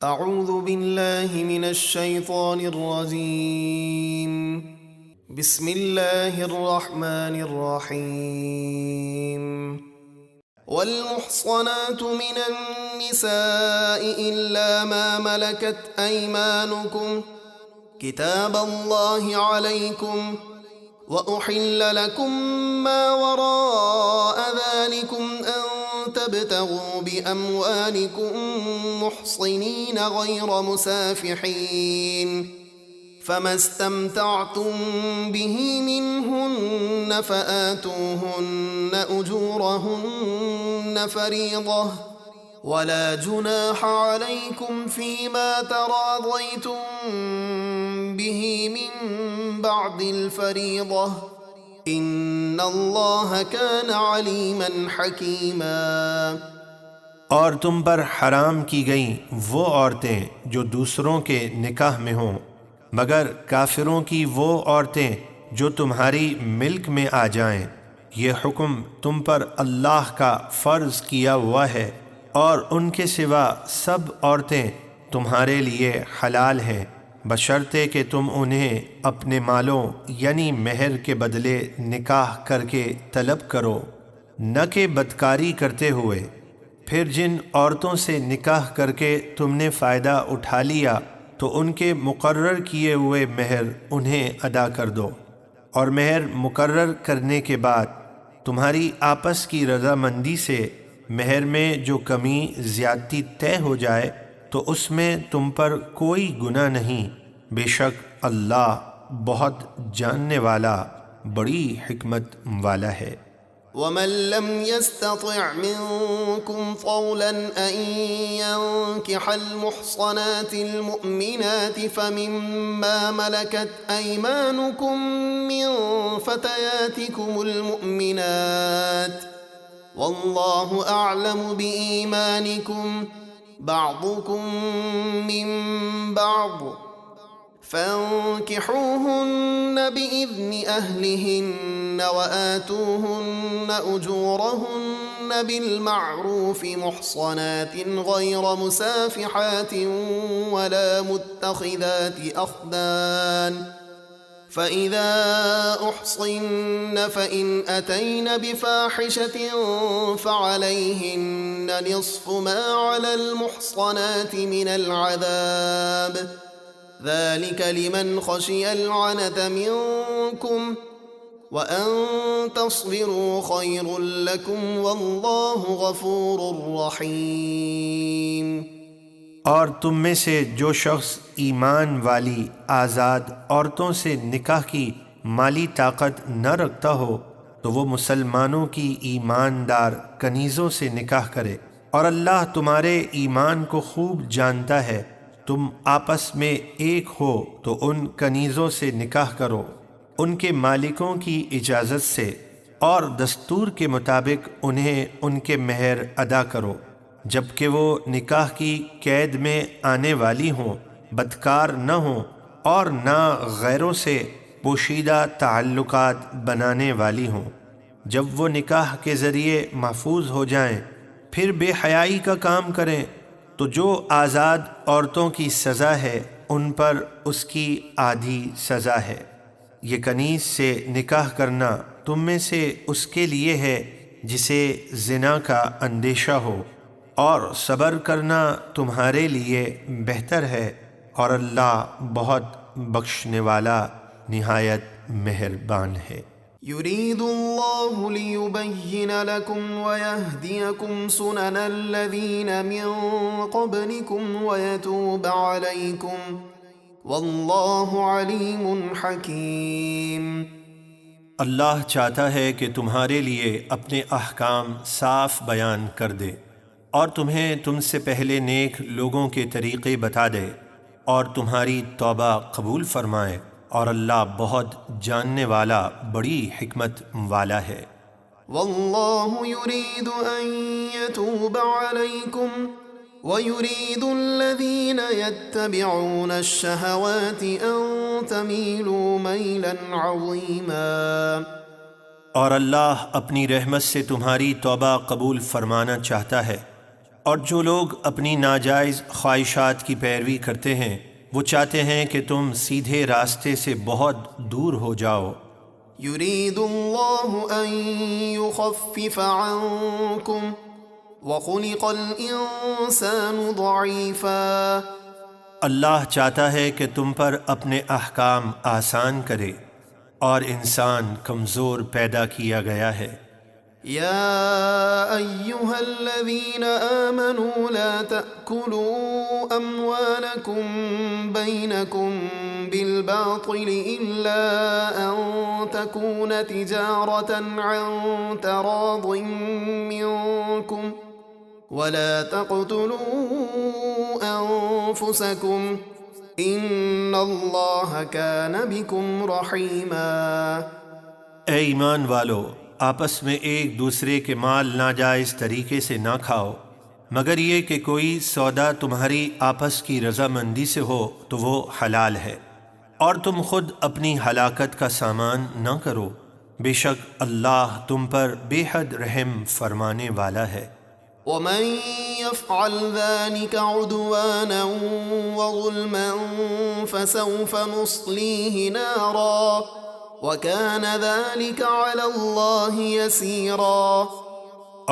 اعوذ باللہ من الشیطان الرجیم بسم اللہ الرحمن الرحیم والمحصنات من النساء الا ما ملكت ایمانکم کتاب اللہ علیکم وأحل لكم ما وراء ذلكم أن تبتغوا بأموالكم محصنين غير مسافحين فما استمتعتم به منهن فآتوهن أجورهن فريضة ولا جناح عليكم فيما تراضيتم به من بعد الفريضة إن الله كان عليما حكيما۔ اور تم پر حرام کی گئیں وہ عورتیں جو دوسروں کے نکاح میں ہوں مگر کافروں کی وہ عورتیں جو تمہاری ملک میں آ جائیں۔ یہ حکم تم پر اللہ کا فرض کیا ہوا ہے، اور ان کے سوا سب عورتیں تمہارے لیے حلال ہیں بشرطے کہ تم انہیں اپنے مالوں یعنی مہر کے بدلے نکاح کر کے طلب کرو، نہ کہ بدکاری کرتے ہوئے۔ پھر جن عورتوں سے نکاح کر کے تم نے فائدہ اٹھا لیا تو ان کے مقرر کیے ہوئے مہر انہیں ادا کر دو، اور مہر مقرر کرنے کے بعد تمہاری آپس کی رضامندی سے مہر میں جو کمی زیادتی طے ہو جائے تو اس میں تم پر کوئی گناہ نہیں، بے شک اللہ بہت جاننے والا بڑی حکمت والا ہے۔ ومن لم يستطع منكم طولا أن ينكح المحصنات المؤمنات فمما ملكت أيمانكم من فتياتكم المؤمنات والله أعلم بإيمانكم بعضكم من بعض فانكحوهن بإذن أهلهن وآتوهن أجورهن بالمعروف محصنات غير مسافحات ولا متخذات أخدان فإذا أحصن فإن أتين بفاحشة فعليهن نصف ما على المحصنات من العذاب ذلك لمن خشي العنة منكم وأن تصبروا خير لكم والله غفور رحيم۔ اور تم میں سے جو شخص ایمان والی آزاد عورتوں سے نکاح کی مالی طاقت نہ رکھتا ہو تو وہ مسلمانوں کی ایماندار کنیزوں سے نکاح کرے، اور اللہ تمہارے ایمان کو خوب جانتا ہے۔ تم آپس میں ایک ہو تو ان کنیزوں سے نکاح کرو ان کے مالکوں کی اجازت سے، اور دستور کے مطابق انہیں ان کے مہر ادا کرو جبکہ وہ نکاح کی قید میں آنے والی ہوں، بدکار نہ ہوں اور نہ غیروں سے پوشیدہ تعلقات بنانے والی ہوں۔ جب وہ نکاح کے ذریعے محفوظ ہو جائیں پھر بے حیائی کا کام کریں تو جو آزاد عورتوں کی سزا ہے ان پر اس کی آدھی سزا ہے۔ یہ کنیز سے نکاح کرنا تم میں سے اس کے لیے ہے جسے زنا کا اندیشہ ہو، اور صبر کرنا تمہارے لیے بہتر ہے، اور اللہ بہت بخشنے والا نہایت مہربان ہے۔ يريد الله ليبين لكم ويهديكم سنن الذين من قبلكم ويتوب عليكم والله عليم حكيم۔ اللہ چاہتا ہے کہ تمہارے لیے اپنے احکام صاف بیان کر دے، اور تمہیں تم سے پہلے نیک لوگوں کے طریقے بتا دے، اور تمہاری توبہ قبول فرمائے، اور اللہ بہت جاننے والا بڑی حکمت والا ہے۔ واللہ یرید ان یتوب علیکم وَيُرِيدُ الَّذِينَ يَتَّبِعُونَ الشَّهَوَاتِ أَن تَمِيلُوا مَيْلًا عَظِيمًا۔ اور اللہ اپنی رحمت سے تمہاری توبہ قبول فرمانا چاہتا ہے، اور جو لوگ اپنی ناجائز خواہشات کی پیروی کرتے ہیں وہ چاہتے ہیں کہ تم سیدھے راستے سے بہت دور ہو جاؤ۔ يريد الله أن يخفف عنكم وخلق الإنسان ضعيفا۔ اللہ چاہتا ہے کہ تم پر اپنے احکام آسان کرے، اور انسان کمزور پیدا کیا گیا ہے۔ يا أيها الذين آمنوا لا تأكلوا أموالكم بينكم بالباطل إلا أن تكون تجارة عن تراض منكم ولا تقتلوا أنفسكم إن الله كان بكم رحيما۔ اے ایمان والو، آپس میں ایک دوسرے کے مال ناجائز طریقے سے نہ کھاؤ، مگر یہ کہ کوئی سودا تمہاری آپس کی رضامندی سے ہو تو وہ حلال ہے، اور تم خود اپنی ہلاکت کا سامان نہ کرو، بے شک اللہ تم پر بے حد رحم فرمانے والا ہے۔ ومن يفعل ذلك عدوانا وظلما فسوف نصليه نارا وَكَانَ ذَلِكَ عَلَى اللَّهِ يَسِيرًا۔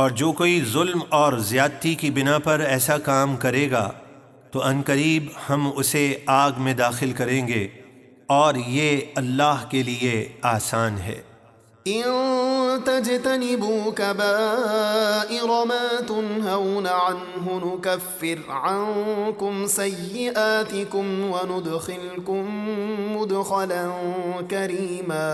اور جو کوئی ظلم اور زیادتی کی بنا پر ایسا کام کرے گا تو عنقریب ہم اسے آگ میں داخل کریں گے، اور یہ اللہ کے لیے آسان ہے۔ إِن تَجْتَنِبُوا كَبَائِرَ مَا تُنْهَوْنَ عَنْهُ نُكَفِّرْ عَنْكُمْ سَيِّئَاتِكُمْ وَنُدْخِلْكُمْ مُدْخَلًا كَرِيمًا۔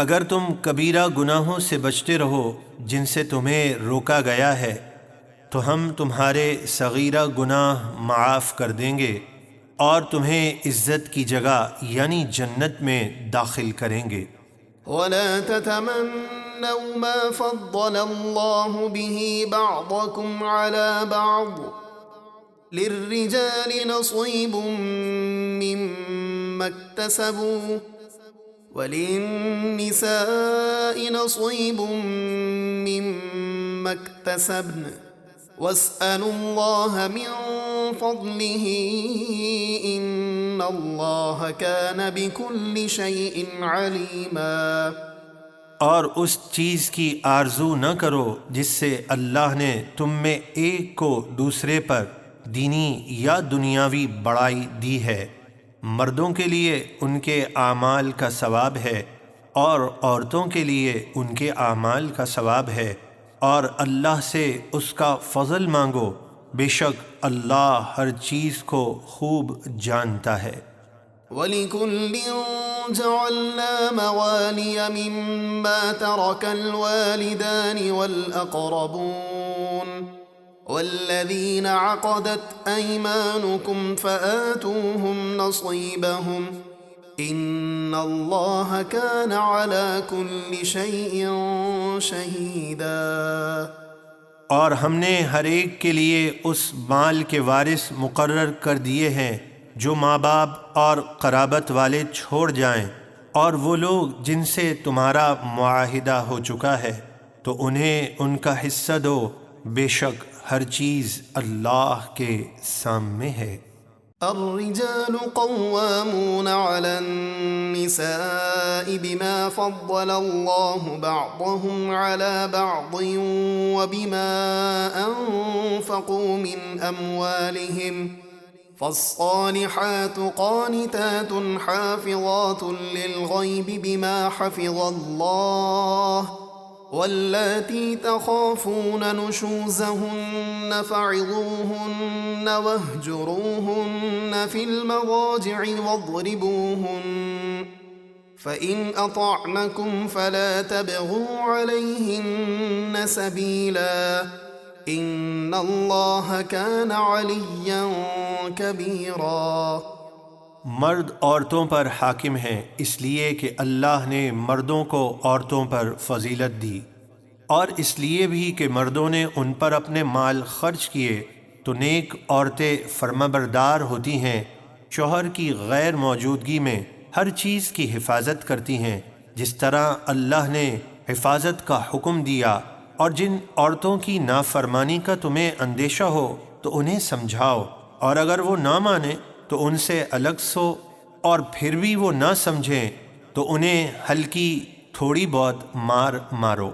اگر تم کبیرہ گناہوں سے بچتے رہو جن سے تمہیں روکا گیا ہے تو ہم تمہارے صغیرہ گناہ معاف کر دیں گے، اور تمہیں عزت کی جگہ یعنی جنت میں داخل کریں گے۔ وَلَا تَتَمَنَّوْا مَا فَضَّلَ اللَّهُ بِهِ بَعْضَكُمْ عَلَى بَعْضٍ لِلرِّجَالِ نَصِيبٌ مِّمَّا اكْتَسَبُوا وَلِلنِّسَاءِ نَصِيبٌ مِّمَّا اكْتَسَبْنَ وَاسْأَلُوا اللَّهَ مِن فَضْلِهِ إِنَّ اللَّهَ كَانَ بِكُلِّ شَيْءٍ عَلِيمًا۔ اور اس چیز کی آرزو نہ کرو جس سے اللہ نے تم میں ایک کو دوسرے پر دینی یا دنیاوی بڑائی دی ہے۔ مردوں کے لیے ان کے اعمال کا ثواب ہے، اور عورتوں کے لیے ان کے اعمال کا ثواب ہے، اور اللہ سے اس کا فضل مانگو، بے شک اللہ ہر چیز کو خوب جانتا ہے۔ وَلِكُلٍّ جَعَلْنَا مَوَالِيَ مِمَّا تَرَكَ الْوَالِدَانِ وَالْأَقْرَبُونَ وَالَّذِينَ عَقَدَتْ أَيْمَانُكُمْ فَآتُوهُمْ نَصِيبَهُمْ إِنَّ اللَّهَ كَانَ عَلَى كُلِّ شَيْءٍ شَهِيدًا۔ اور ہم نے ہر ایک کے لیے اس مال کے وارث مقرر کر دیے ہیں جو ماں باپ اور قرابت والے چھوڑ جائیں، اور وہ لوگ جن سے تمہارا معاہدہ ہو چکا ہے تو انہیں ان کا حصہ دو، بے شک ہر چیز اللہ کے سامنے ہے۔ الرجال قوامون على النساء بما فضل الله بعضهم على بعض وبما أنفقوا من أموالهم فالصالحات قانتات حافظات للغيب بما حفظ الله واللاتي تخافون نشوزهن فعظوهن واهجروهن في المضاجع واضربوهن فإن أطعنكم فلا تبغوا عليهن سبيلا إن الله كان عليا كبيرا۔ مرد عورتوں پر حاکم ہیں اس لیے کہ اللہ نے مردوں کو عورتوں پر فضیلت دی، اور اس لیے بھی کہ مردوں نے ان پر اپنے مال خرچ کیے تو نیک عورتیں فرمانبردار ہوتی ہیں، شوہر کی غیر موجودگی میں ہر چیز کی حفاظت کرتی ہیں جس طرح اللہ نے حفاظت کا حکم دیا، اور جن عورتوں کی نافرمانی کا تمہیں اندیشہ ہو تو انہیں سمجھاؤ، اور اگر وہ نہ مانیں تو ان سے الگ سو، اور پھر بھی وہ نہ سمجھیں تو انہیں ہلکی تھوڑی بہت مارو۔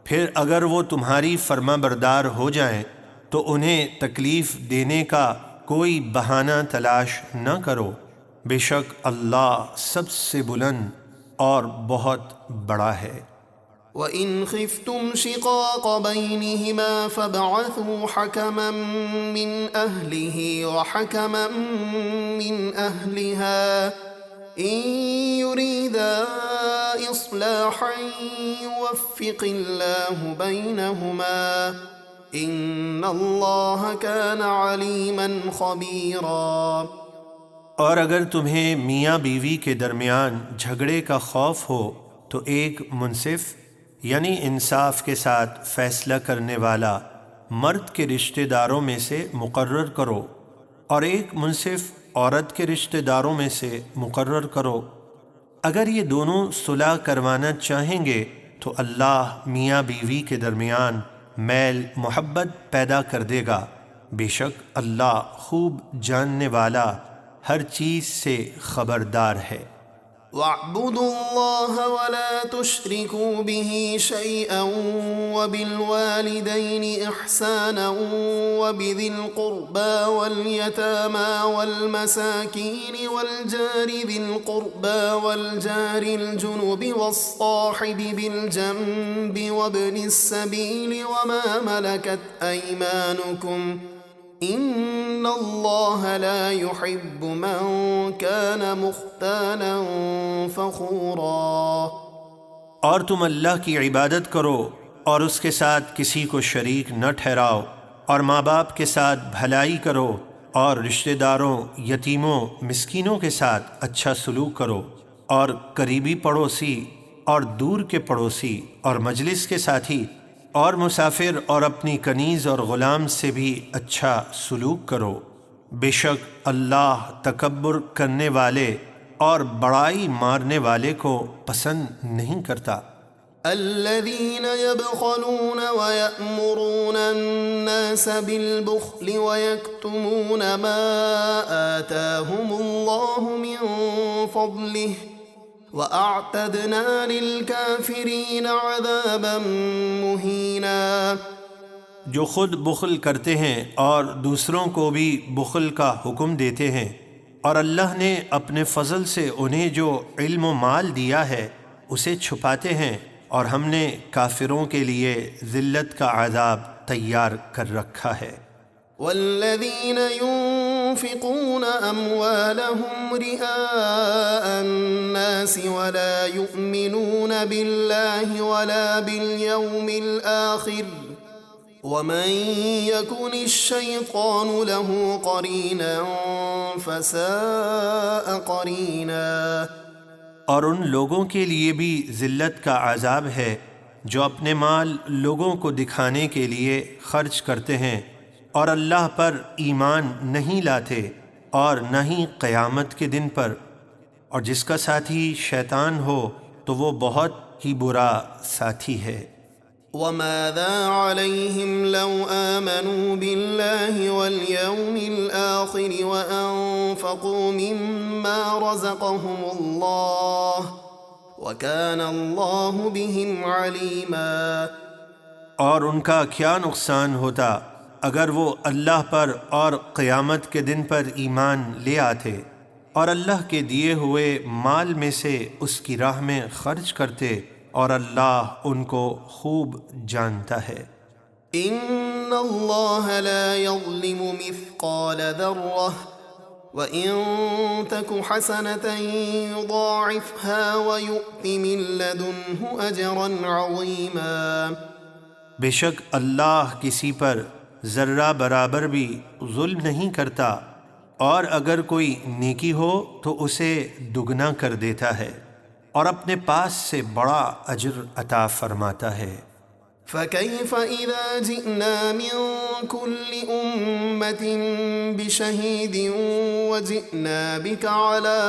پھر اگر وہ تمہاری فرما بردار ہو جائیں تو انہیں تکلیف دینے کا کوئی بہانہ تلاش نہ کرو، بے شک اللہ سب سے بلند اور بہت بڑا ہے۔ وَإِنْ خِفْتُمْ شِقَاقَ بَيْنِهِمَا فَابْعَثُوا حَكَمًا مِّنْ أَهْلِهِ وَحَكَمًا مِّنْ أَهْلِهَا إِن يُرِيدَا إِصْلَاحًا يُوَفِّقِ اللَّهُ بَيْنَهُمَا إِنَّ اللَّهَ كَانَ عَلِيمًا خَبِيرًا۔ اور اگر تمہیں میاں بیوی کے درمیان جھگڑے کا خوف ہو تو ایک منصف یعنی انصاف کے ساتھ فیصلہ کرنے والا مرد کے رشتہ داروں میں سے مقرر کرو، اور ایک منصف عورت کے رشتہ داروں میں سے مقرر کرو۔ اگر یہ دونوں صلح کروانا چاہیں گے تو اللہ میاں بیوی کے درمیان میل محبت پیدا کر دے گا، بے شک اللہ خوب جاننے والا ہر چیز سے خبردار ہے۔ وَاعْبُدُوا اللَّهَ وَلَا تُشْرِكُوا بِهِ شَيْئًا وَبِالْوَالِدَيْنِ إِحْسَانًا وَبِذِي الْقُرْبَى وَالْيَتَامَى وَالْمَسَاكِينِ وَالْجَارِ ذِي الْقُرْبَى وَالْجَارِ الْجُنُبِ وَالصَّاحِبِ بِالْجَنبِ وَابْنِ السَّبِيلِ وَمَا مَلَكَتْ أَيْمَانُكُمْ إِنَّ اللَّهَ لَا يُحِبُّ مَن كَانَ مُخْتَالًا فَخُورًا۔ اور تم اللہ کی عبادت کرو اور اس کے ساتھ کسی کو شریک نہ ٹھہراؤ، اور ماں باپ کے ساتھ بھلائی کرو، اور رشتہ داروں، یتیموں، مسکینوں کے ساتھ اچھا سلوک کرو، اور قریبی پڑوسی اور دور کے پڑوسی اور مجلس کے ساتھی اور مسافر اور اپنی کنیز اور غلام سے بھی اچھا سلوک کرو، بے شک اللہ تکبر کرنے والے اور بڑائی مارنے والے کو پسند نہیں کرتا۔ الذين يبخلون ويأمرون الناس بالبخل ويكتمون ما آتاهم الله من فضله وَأَعْتَدْنَا لِلْكَافِرِينَ عَذَابًا مُهِينًا۔ جو خود بخل کرتے ہیں اور دوسروں کو بھی بخل کا حکم دیتے ہیں، اور اللہ نے اپنے فضل سے انہیں جو علم و مال دیا ہے اسے چھپاتے ہیں، اور ہم نے کافروں کے لیے ذلت کا عذاب تیار کر رکھا ہے۔ والذين ينفقون أموالهم رئاء الناس ولا يؤمنون بالله ولا باليوم الآخر ومن يكن الشيطان له قرينا فساء قرينا۔ اور ان لوگوں کے لیے بھی ذلت کا عذاب ہے جو اپنے مال لوگوں کو دکھانے کے لیے خرچ کرتے ہیں اور اللہ پر ایمان نہیں لاتے اور نہ ہی قیامت کے دن پر، اور جس کا ساتھی شیطان ہو تو وہ بہت ہی برا ساتھی ہے۔ وَمَاذَا عَلَيْهِمْ لَوْ آمَنُوا بِاللَّهِ وَالْيَوْمِ الْآخِرِ وَأَنفَقُوا مِمَّا رَزَقَهُمُ اللَّهُ وَكَانَ اللَّهُ بِهِمْ عَلِيمًا۔ اور ان کا کیا نقصان ہوتا اگر وہ اللہ پر اور قیامت کے دن پر ایمان لے آتے اور اللہ کے دیے ہوئے مال میں سے اس کی راہ میں خرچ کرتے، اور اللہ ان کو خوب جانتا ہے۔ ان اللہ لا یظلم مثقال ذرہ وَإِن تَكُ حَسَنَةً يُضَاعِفْهَا وَيُؤْتِ مِن لَّدُنْهُ أَجْرًا عَظِيمًا۔ بے شک اللہ کسی پر ذرہ برابر بھی ظلم نہیں کرتا، اور اگر کوئی نیکی ہو تو اسے دگنا کر دیتا ہے اور اپنے پاس سے بڑا اجر عطا فرماتا ہے۔ فَكَيْفَ إِذَا جِئْنَا مِن كُلِّ أُمَّةٍ بِشَهِيدٍ وَجِئْنَا بِكَ عَلَى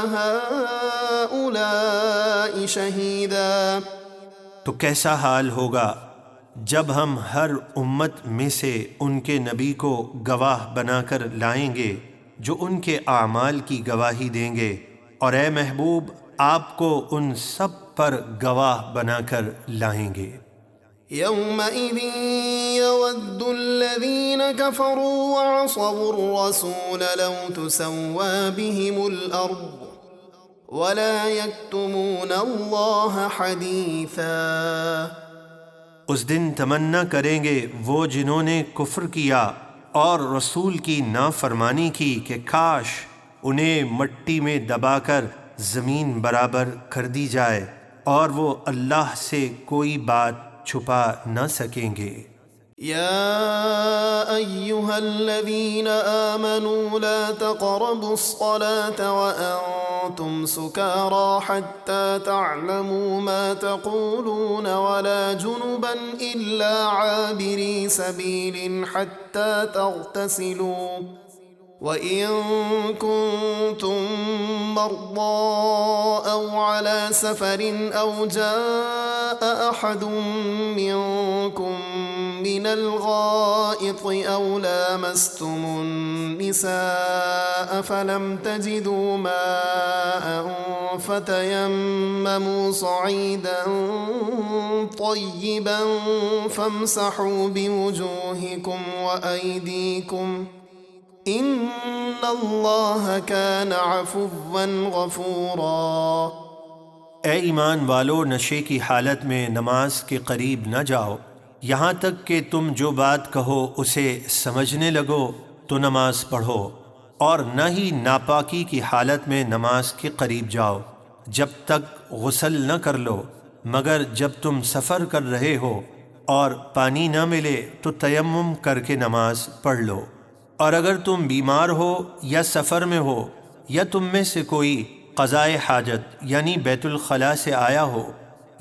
هَٰؤُلَاءِ شَهِيدًا۔ تو کیسا حال ہوگا جب ہم ہر امت میں سے ان کے نبی کو گواہ بنا کر لائیں گے جو ان کے اعمال کی گواہی دیں گے، اور اے محبوب آپ کو ان سب پر گواہ بنا کر لائیں گے۔ يومئذ يود الذين كفروا وعصوا الرسول لو تسوى بهم الأرض ولا يكتمون الله حديثا۔ اس دن تمنا کریں گے وہ جنہوں نے کفر کیا اور رسول کی نافرمانی کی کہ کاش انہیں مٹی میں دبا کر زمین برابر کر دی جائے، اور وہ اللہ سے کوئی بات چھپا نہ سکیں گے۔ يا أيها الذين آمنوا لا تقربوا الصلاة وأنتم سكارى حتى تعلموا ما تقولون ولا جنبا إلا عابري سبيل حتى تغتسلوا وإن كنتم مرضى أو على سفر أو جاء أحد منكم من الغائط أو لامستم النساء فلم تجدوا ماء فتيمموا صعيدا طيبا فامسحوا بوجوهكم وأيديكم إن اللہ کان عفوا غفورا۔ اے ایمان والو، نشے کی حالت میں نماز کے قریب نہ جاؤ یہاں تک کہ تم جو بات کہو اسے سمجھنے لگو تو نماز پڑھو، اور نہ ہی ناپاکی کی حالت میں نماز کے قریب جاؤ جب تک غسل نہ کر لو، مگر جب تم سفر کر رہے ہو اور پانی نہ ملے تو تیمم کر کے نماز پڑھ لو، اور اگر تم بیمار ہو یا سفر میں ہو یا تم میں سے کوئی قضائے حاجت یعنی بیت الخلاء سے آیا ہو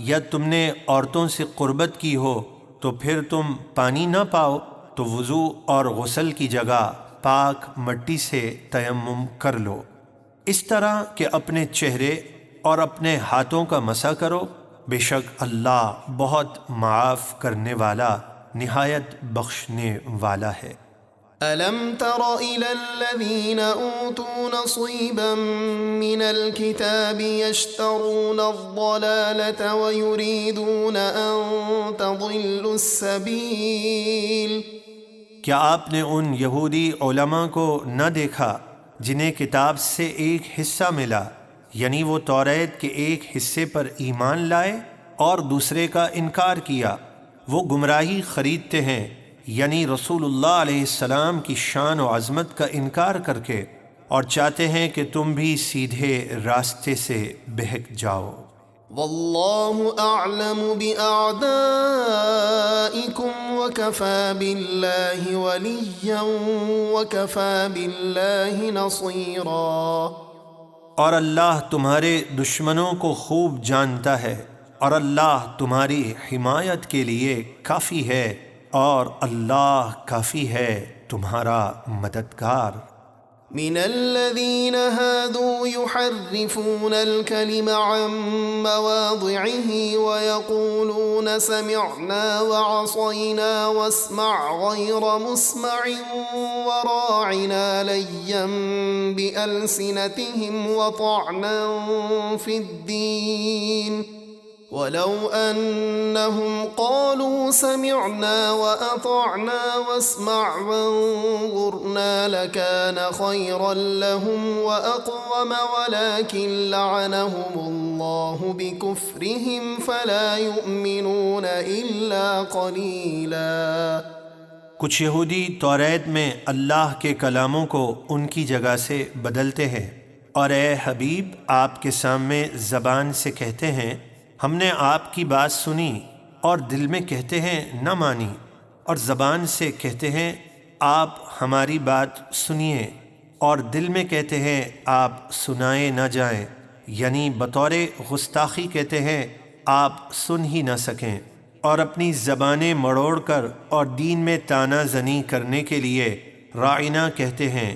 یا تم نے عورتوں سے قربت کی ہو تو پھر تم پانی نہ پاؤ تو وضو اور غسل کی جگہ پاک مٹی سے تیمم کر لو، اس طرح کہ اپنے چہرے اور اپنے ہاتھوں کا مسح کرو، بے شک اللہ بہت معاف کرنے والا نہایت بخشنے والا ہے۔ ألم تر إلى الذين أوتوا نصيبا من الكتاب يشترون الضلالة ويريدون أن تضلوا السبيل۔ کیا آپ نے ان یہودی علماء کو نہ دیکھا جنہیں کتاب سے ایک حصہ ملا، یعنی وہ توریت کے ایک حصے پر ایمان لائے اور دوسرے کا انکار کیا، وہ گمراہی خریدتے ہیں یعنی رسول اللہ علیہ السلام کی شان و عظمت کا انکار کر کے، اور چاہتے ہیں کہ تم بھی سیدھے راستے سے بہک جاؤ۔ واللہ اعلم باعدائکم وکفى باللہ ولیا وکفى باللہ نصیرا۔ اور اللہ تمہارے دشمنوں کو خوب جانتا ہے، اور اللہ تمہاری حمایت کے لیے کافی ہے، اور اللہ کافی ہے تمہارا مددگار۔ من الذين هادوا يحرفون الكلم عن مواضعه ويقولون سمعنا وعصينا واسمع غير مسمع وراعنا ليا بألسنتهم وطعنا في الدين ولو أنهم قالوا سمعنا وأطعنا واسمع وانظرنا لكان خيرا لهم وأقوم ولكن لعنهم الله بكفرهم فلا يؤمنون إلا قليلا۔ کچھ یہودی توریت میں اللہ کے کلاموں کو ان کی جگہ سے بدلتے ہیں، اور اے حبیب آپ کے سامنے زبان سے کہتے ہیں ہم نے آپ کی بات سنی، اور دل میں کہتے ہیں نہ مانی، اور زبان سے کہتے ہیں آپ ہماری بات سنیے، اور دل میں کہتے ہیں آپ سنائے نہ جائیں، یعنی بطور گستاخی کہتے ہیں آپ سن ہی نہ سکیں، اور اپنی زبانیں مڑوڑ کر اور دین میں تانا زنی کرنے کے لیے راعنا کہتے ہیں،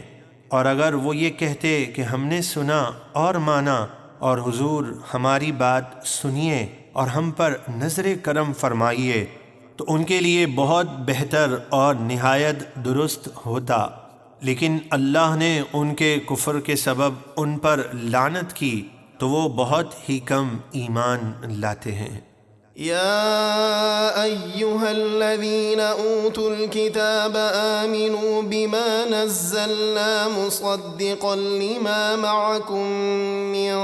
اور اگر وہ یہ کہتے کہ ہم نے سنا اور مانا اور حضور ہماری بات سنیے اور ہم پر نظر کرم فرمائیے، تو ان کے لیے بہت بہتر اور نہایت درست ہوتا، لیکن اللہ نے ان کے کفر کے سبب ان پر لعنت کی تو وہ بہت ہی کم ایمان لاتے ہیں۔ يا أيها الذين أوتوا الكتاب آمنوا بما نزلنا مصدقا لما معكم من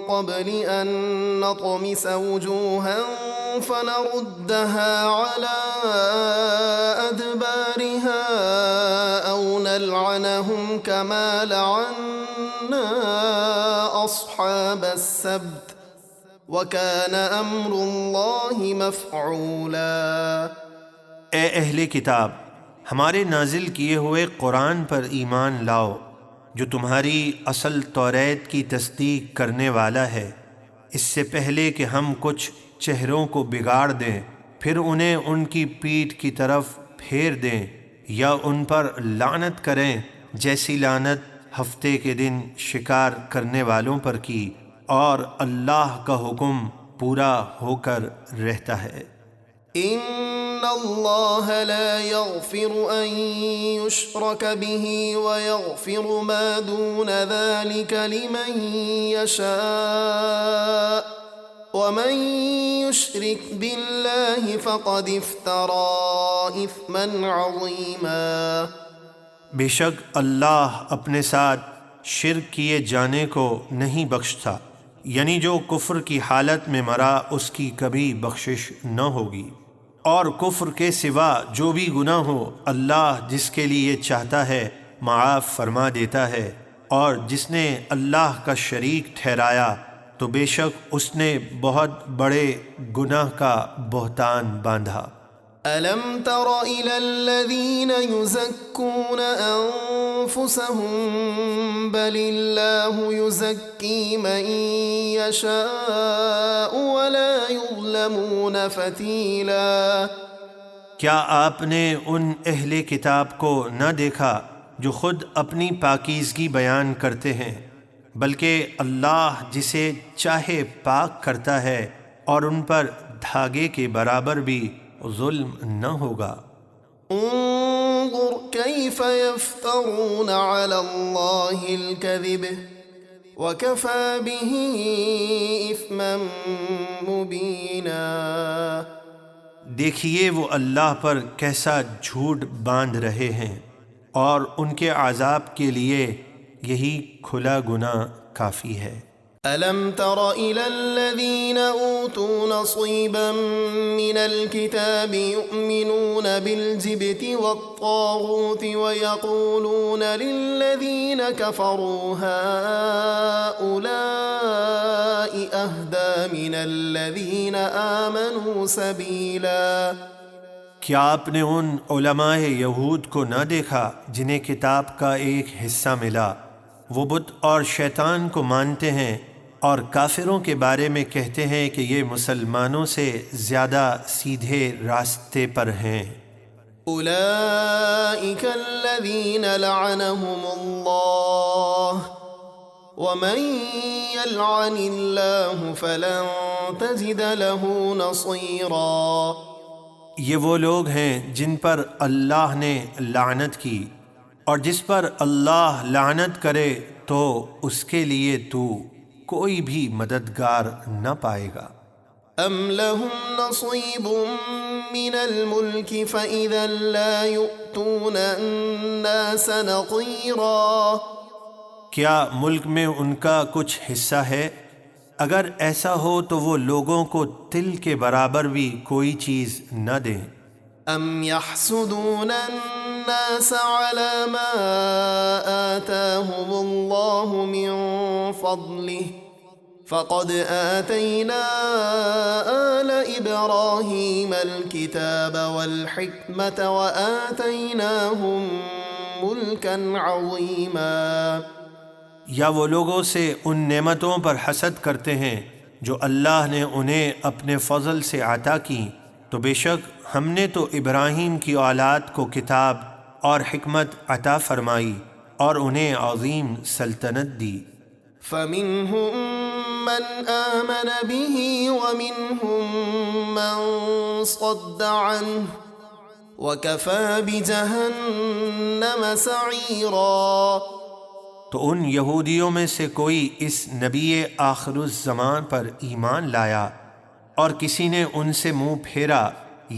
قبل أن نطمس وجوها فنردها على أدبارها أو نلعنهم كما لعنا أصحاب السبت وَكَانَ أَمْرُ اللَّهِ مَفْعُولًا۔ اے اہل کتاب، ہمارے نازل کیے ہوئے قرآن پر ایمان لاؤ جو تمہاری اصل توریت کی تصدیق کرنے والا ہے، اس سے پہلے کہ ہم کچھ چہروں کو بگاڑ دیں پھر انہیں ان کی پیٹھ کی طرف پھیر دیں یا ان پر لعنت کریں جیسی لعنت ہفتے کے دن شکار کرنے والوں پر کی، اور اللہ کا حکم پورا ہو کر رہتا ہے۔ ان اللہ لا یغفر ان یشرک به ویغفر ما دون ذلك لمن یشاء ومن یشرک باللہ فقد افترى اثما عظیما۔ بے شک اللہ اپنے ساتھ شرک کیے جانے کو نہیں بخشتا، یعنی جو کفر کی حالت میں مرا اس کی کبھی بخشش نہ ہوگی، اور کفر کے سوا جو بھی گناہ ہو اللہ جس کے لیے چاہتا ہے معاف فرما دیتا ہے، اور جس نے اللہ کا شریک ٹھہرایا تو بے شک اس نے بہت بڑے گناہ کا بہتان باندھا۔ أَلَمْ تَرَ إِلَى الَّذِينَ يُزَكُّونَ أَنفُسَهُم بَلِ اللَّهُ يُزَكِّي مَن يَشَاءُ وَلَا يُظْلَمُونَ فَتِيلًا۔ کیا آپ نے ان اہل کتاب کو نہ دیکھا جو خود اپنی پاکیزگی بیان کرتے ہیں، بلکہ اللہ جسے چاہے پاک کرتا ہے اور ان پر دھاگے کے برابر بھی ظلم نہ ہوگا۔ انظر كيف يفترون على الله الكذب وكفى به إثما مبينا۔ دیکھیے وہ اللہ پر کیسا جھوٹ باندھ رہے ہیں، اور ان کے عذاب کے لیے یہی کھلا گناہ کافی ہے۔ أَلَمْ تَرَ إِلَى الَّذِينَ أُوتُوا نَصِيبًا مِنَ الْكِتَابِ يُؤْمِنُونَ بِالْجِبْتِ وَالطَّاغُوتِ وَيَقُولُونَ لِلَّذِينَ كَفَرُوا هَؤُلَاءِ أَهْدَىٰ مِنَ الَّذِينَ آمَنُوا سَبِيلًا۔ کیا آپ نے ان علماء یہود کو نہ دیکھا جنہیں کتاب کا ایک حصہ ملا؟ وہ بت اور شیطان کو مانتے ہیں اور کافروں کے بارے میں کہتے ہیں کہ یہ مسلمانوں سے زیادہ سیدھے راستے پر ہیں۔ اولئک الذین لعنهم اللہ ومن یلعن اللہ فلن تجد له نصیرا۔ یہ وہ لوگ ہیں جن پر اللہ نے لعنت کی، اور جس پر اللہ لعنت کرے تو اس کے لیے تو کوئی بھی مددگار نہ پائے گا۔ ام لهم نصیب من الملک فإذا لا يؤتون الناس نقیرا۔ کیا ملک میں ان کا کچھ حصہ ہے؟ اگر ایسا ہو تو وہ لوگوں کو تل کے برابر بھی کوئی چیز نہ دیں۔ ام يحسدون الناس على ما آتاهم الله من فضله فقد آتينا آل إبراهيم الكتاب والحكمة وآتيناهم ملكا عظيما۔ یا وہ لوگوں سے ان نعمتوں پر حسد کرتے ہیں جو اللہ نے انہیں اپنے فضل سے عطا کی، تو بے شک ہم نے تو ابراہیم کی اولاد کو کتاب اور حکمت عطا فرمائی اور انہیں عظیم سلطنت دی۔ فَمِنْهُمْ من آمن به ومنهم من صد عنه وكفى بجهنم سعيرا۔ تو ان یہودیوں میں سے کوئی اس نبی آخر الزمان پر ایمان لایا اور کسی نے ان سے منہ پھیرا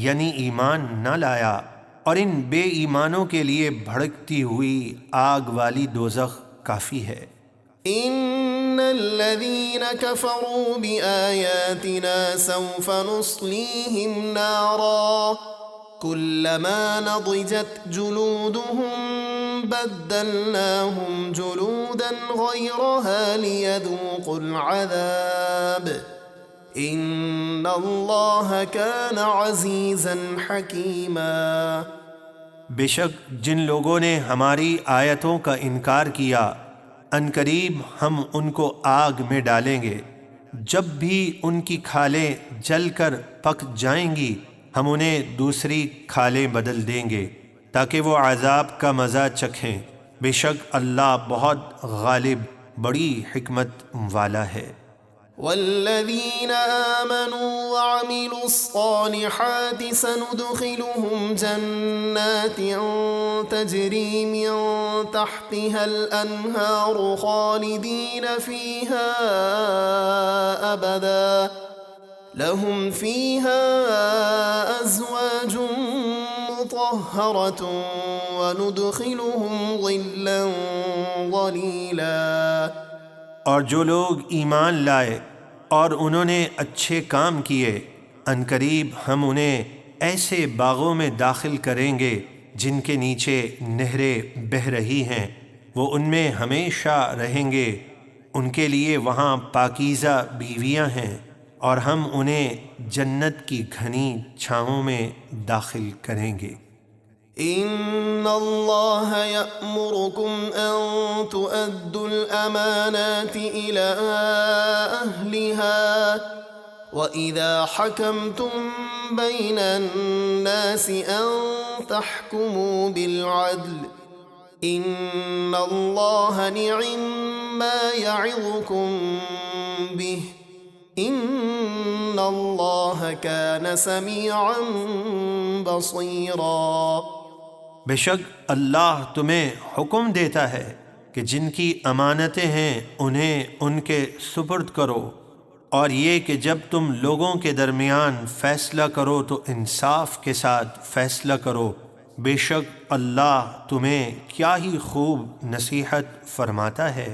یعنی ایمان نہ لایا، اور ان بے ایمانوں کے لیے بھڑکتی ہوئی آگ والی دوزخ کافی ہے۔ ان الذين كفروا بآياتنا سوف نصليهم نارا كلما نضجت جلودهم بدلناهم جلودا غيرها ليذوقوا العذاب ان الله كان عزيزا حكيما۔ بے شک جن لوگوں نے ہماری آیتوں کا انکار کیا عنقریب ہم ان کو آگ میں ڈالیں گے، جب بھی ان کی کھالیں جل کر پک جائیں گی ہم انہیں دوسری کھالیں بدل دیں گے تاکہ وہ عذاب کا مزہ چکھیں، بے شک اللہ بہت غالب بڑی حکمت والا ہے۔ والذين آمنوا وعملوا الصالحات سندخلهم جنات تجري من تحتها الأنهار خالدين فيها أبدا لهم فيها أزواج مطهرة وندخلهم ظلا ظليلا۔ اور جو لوگ ایمان لائے اور انہوں نے اچھے کام کیے عنقریب ہم انہیں ایسے باغوں میں داخل کریں گے جن کے نیچے نہریں بہہ رہی ہیں، وہ ان میں ہمیشہ رہیں گے، ان کے لیے وہاں پاکیزہ بیویاں ہیں، اور ہم انہیں جنت کی گھنی چھاؤں میں داخل کریں گے۔ ان اللہ یأمرکم ان تؤدوا الامانات الى اہلها وَإِذَا حَكَمْتُمْ بَيْنَ النَّاسِ أَن تَحْكُمُوا بِالْعَدْلِ إِنَّ اللَّهَ نِعِمَّا يَعِظُكُمْ بِهِ إِنَّ اللَّهَ كَانَ سَمِيعًا بَصِيرًا۔ بے شک اللہ تمہیں حکم دیتا ہے کہ جن کی امانتیں ہیں انہیں ان کے سپرد کرو، اور یہ کہ جب تم لوگوں کے درمیان فیصلہ کرو تو انصاف کے ساتھ فیصلہ کرو، بے شک اللہ تمہیں کیا ہی خوب نصیحت فرماتا ہے،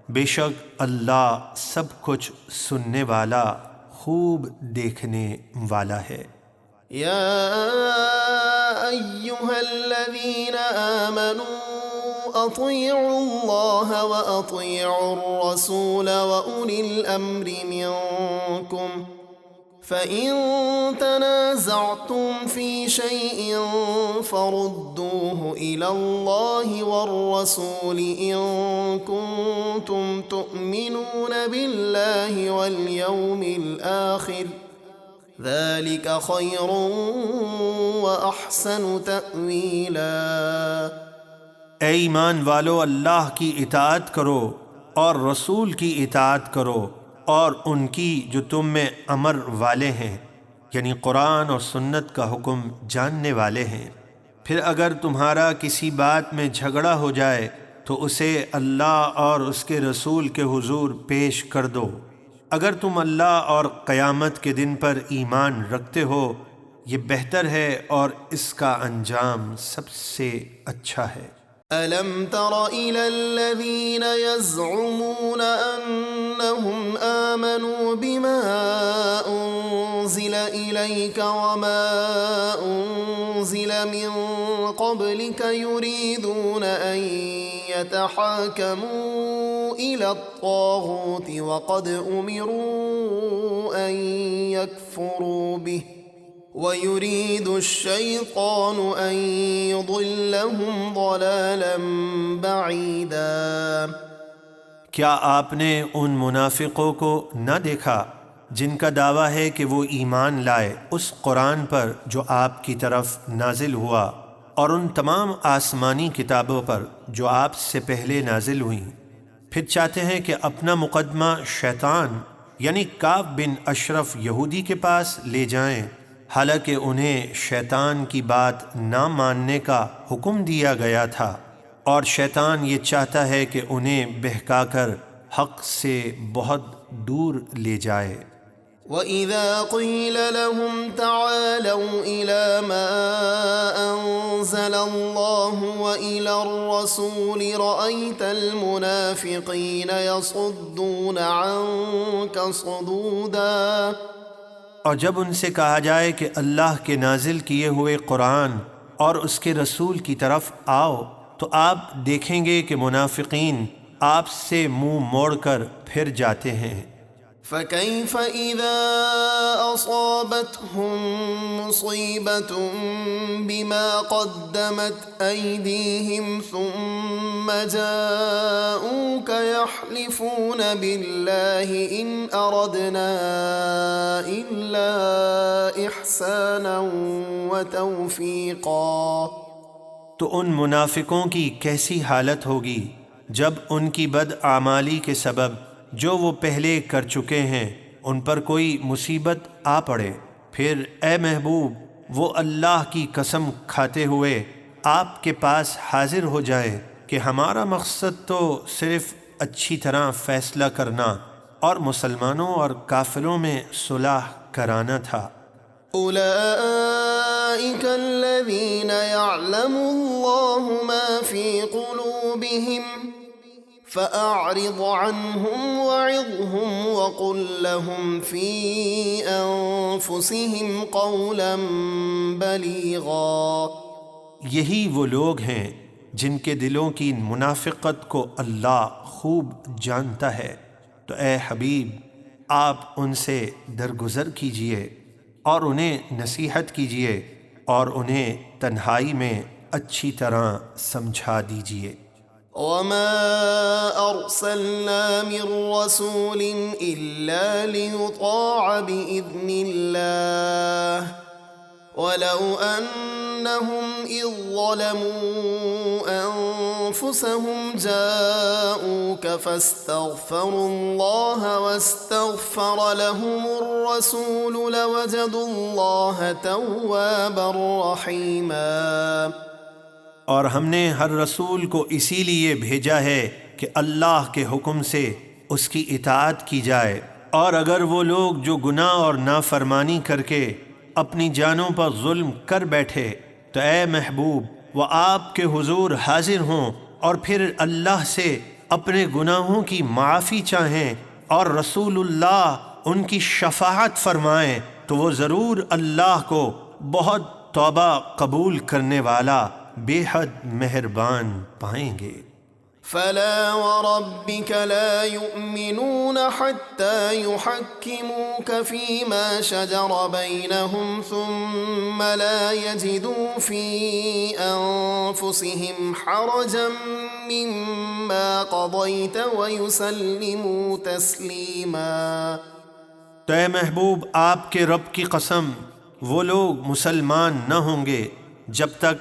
بے شک اللہ سب کچھ سننے والا خوب دیکھنے والا ہے۔ یا ایہا الذین آمنوا اطیعوا اللہ واطیعوا الرسول واولی الامر منکم فإن تنازعتم في شيء فردوه إلى الله والرسول إن كنتم تؤمنون بالله واليوم الآخر ذلك خير وأحسن تأويلا۔ اے ایمان والو، اللہ کی اطاعت کرو اور رسول کی اطاعت کرو اور ان کی جو تم میں امر والے ہیں، یعنی قرآن اور سنت کا حکم جاننے والے ہیں۔ پھر اگر تمہارا کسی بات میں جھگڑا ہو جائے تو اسے اللہ اور اس کے رسول کے حضور پیش کر دو، اگر تم اللہ اور قیامت کے دن پر ایمان رکھتے ہو، یہ بہتر ہے اور اس کا انجام سب سے اچھا ہے۔ أَلَمْ تَرَ إِلَى الَّذِينَ يَزْعُمُونَ أَنَّهُمْ آمَنُوا بِمَا أُنزِلَ إِلَيْكَ وَمَا أُنزِلَ مِن قَبْلِكَ يُرِيدُونَ أَن يَتَحَاكَمُوا إِلَى الطَّاغُوتِ وَقَدْ أُمِرُوا أَن يَكْفُرُوا بِهِ وَيُرِيدُ الشَّيْطَانُ أَن يُضِلَّهُمْ ضَلَالًا بَعِيدًا۔ کیا آپ نے ان منافقوں کو نہ دیکھا جن کا دعویٰ ہے کہ وہ ایمان لائے اس قرآن پر جو آپ کی طرف نازل ہوا اور ان تمام آسمانی کتابوں پر جو آپ سے پہلے نازل ہوئیں، پھر چاہتے ہیں کہ اپنا مقدمہ شیطان یعنی کعب بن اشرف یہودی کے پاس لے جائیں، حالانکہ انہیں شیطان کی بات نہ ماننے کا حکم دیا گیا تھا، اور شیطان یہ چاہتا ہے کہ انہیں بہکا کر حق سے بہت دور لے جائے۔ وَإِذَا قِيلَ لَهُمْ تَعَالَوْا إِلَى مَا أَنزَلَ اللَّهُ وَإِلَى الرَّسُولِ رَأَيْتَ الْمُنَافِقِينَ يَصُدُّونَ عَنكَ صُدُودًا۔ اور جب ان سے کہا جائے کہ اللہ کے نازل کیے ہوئے قرآن اور اس کے رسول کی طرف آؤ، تو آپ دیکھیں گے کہ منافقین آپ سے منہ موڑ کر پھر جاتے ہیں۔ فَكَيْفَ إِذَا أَصَابَتْهُم مُّصِيبَةٌ بِمَا قَدَّمَتْ أَيْدِيهِمْ ثُمَّ جَاءُوكَ يَحْلِفُونَ بِاللَّهِ إِنْ أَرَدْنَا إِلَّا إِحْسَانًا وَتَوْفِيقًا۔ تو ان منافقوں کی کیسی حالت ہوگی جب ان کی بدعمالی کے سبب جو وہ پہلے کر چکے ہیں ان پر کوئی مصیبت آ پڑے، پھر اے محبوب وہ اللہ کی قسم کھاتے ہوئے آپ کے پاس حاضر ہو جائیں کہ ہمارا مقصد تو صرف اچھی طرح فیصلہ کرنا اور مسلمانوں اور کافروں میں صلح کرانا تھا۔ أولئك الذين يعلم الله ما في قلوبهم فأعرض عنهم وعظهم وقل لهم في أنفسهم قولا بليغا۔ یہی وہ لوگ ہیں جن کے دلوں کی منافقت کو اللہ خوب جانتا ہے، تو اے حبیب آپ ان سے درگزر کیجئے اور انہیں نصیحت کیجئے اور انہیں تنہائی میں اچھی طرح سمجھا دیجئے۔ وَمَا أَرْسَلْنَا مِن رَّسُولٍ إِلَّا لِيُطَاعَ بِإِذْنِ اللَّهِ وَلَوْ أَنَّهُمْ إِذ ظَّلَمُوا أَنفُسَهُمْ جَاءُوكَ فَاسْتَغْفَرُوا اللَّهَ وَاسْتَغْفَرَ لَهُمُ الرَّسُولُ لَوَجَدُوا اللَّهَ تَوَّابًا رَّحِيمًا۔ اور ہم نے ہر رسول کو اسی لیے بھیجا ہے کہ اللہ کے حکم سے اس کی اطاعت کی جائے، اور اگر وہ لوگ جو گناہ اور نافرمانی کر کے اپنی جانوں پر ظلم کر بیٹھے تو اے محبوب وہ آپ کے حضور حاضر ہوں اور پھر اللہ سے اپنے گناہوں کی معافی چاہیں اور رسول اللہ ان کی شفاعت فرمائیں، تو وہ ضرور اللہ کو بہت توبہ قبول کرنے والا بے حد مہربان پائیں گے۔ فَلَا وَرَبِّكَ لَا يُؤْمِنُونَ حَتَّى يُحَكِّمُوكَ فِي مَا شَجَرَ بَيْنَهُمْ ثُمَّ لَا يَجِدُوا فِي أَنفُسِهِمْ حَرَجًا مِّمَّا قَضَيْتَ وَيُسَلِّمُوا تَسْلِيمًا۔ تو اے محبوب آپ کے رب کی قسم وہ لوگ مسلمان نہ ہوں گے جب تک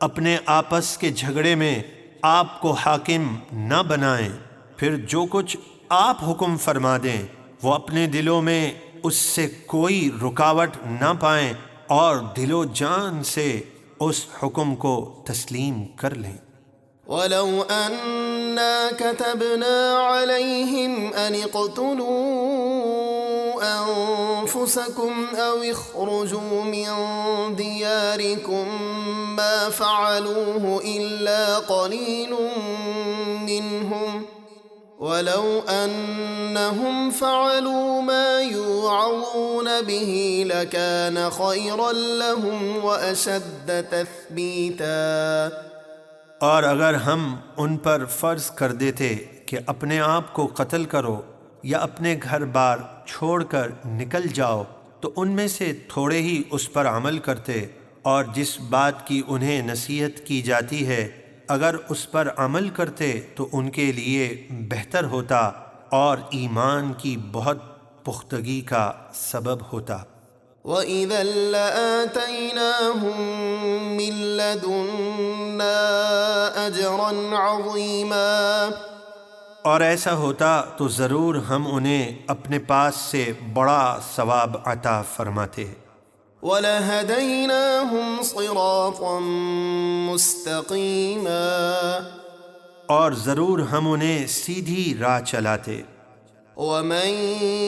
اپنے آپس کے جھگڑے میں آپ کو حاکم نہ بنائیں، پھر جو کچھ آپ حکم فرما دیں وہ اپنے دلوں میں اس سے کوئی رکاوٹ نہ پائیں اور دل و جان سے اس حکم کو تسلیم کر لیں۔ وَلَوْ أَنَّا كَتَبْنَا عَلَيْهِمْ أَنِ اقْتُلُوا أَنفُسَكُمْ أَوْ اخْرُجُوا مِن دِيَارِكُمْ مَا فَعَلُوهُ إِلَّا قَلِيلٌ مِّنْهُمْ وَلَوْ أَنَّهُمْ فَعَلُوا مَا يُوعَظُونَ بِهِ لَكَانَ خَيْرًا لَّهُمْ وَأَشَدَّ تَثْبِيتًا۔ اور اگر ہم ان پر فرض کر دیتے کہ اپنے آپ کو قتل کرو یا اپنے گھر بار چھوڑ کر نکل جاؤ تو ان میں سے تھوڑے ہی اس پر عمل کرتے، اور جس بات کی انہیں نصیحت کی جاتی ہے اگر اس پر عمل کرتے تو ان کے لیے بہتر ہوتا اور ایمان کی بہت پختگی کا سبب ہوتا۔ وَإِذًا لَّآتَيْنَاهُم مِّن لَّدُنَّا أَجْرًا عَظِيمًا۔ اور ایسا ہوتا تو ضرور ہم انہیں اپنے پاس سے بڑا ثواب عطا فرماتے۔ وَلَهَدَيْنَاهُمْ صِرَاطًا مُسْتَقِيمًا، اور ضرور ہم انہیں سیدھی راہ چلاتے۔ وَمَن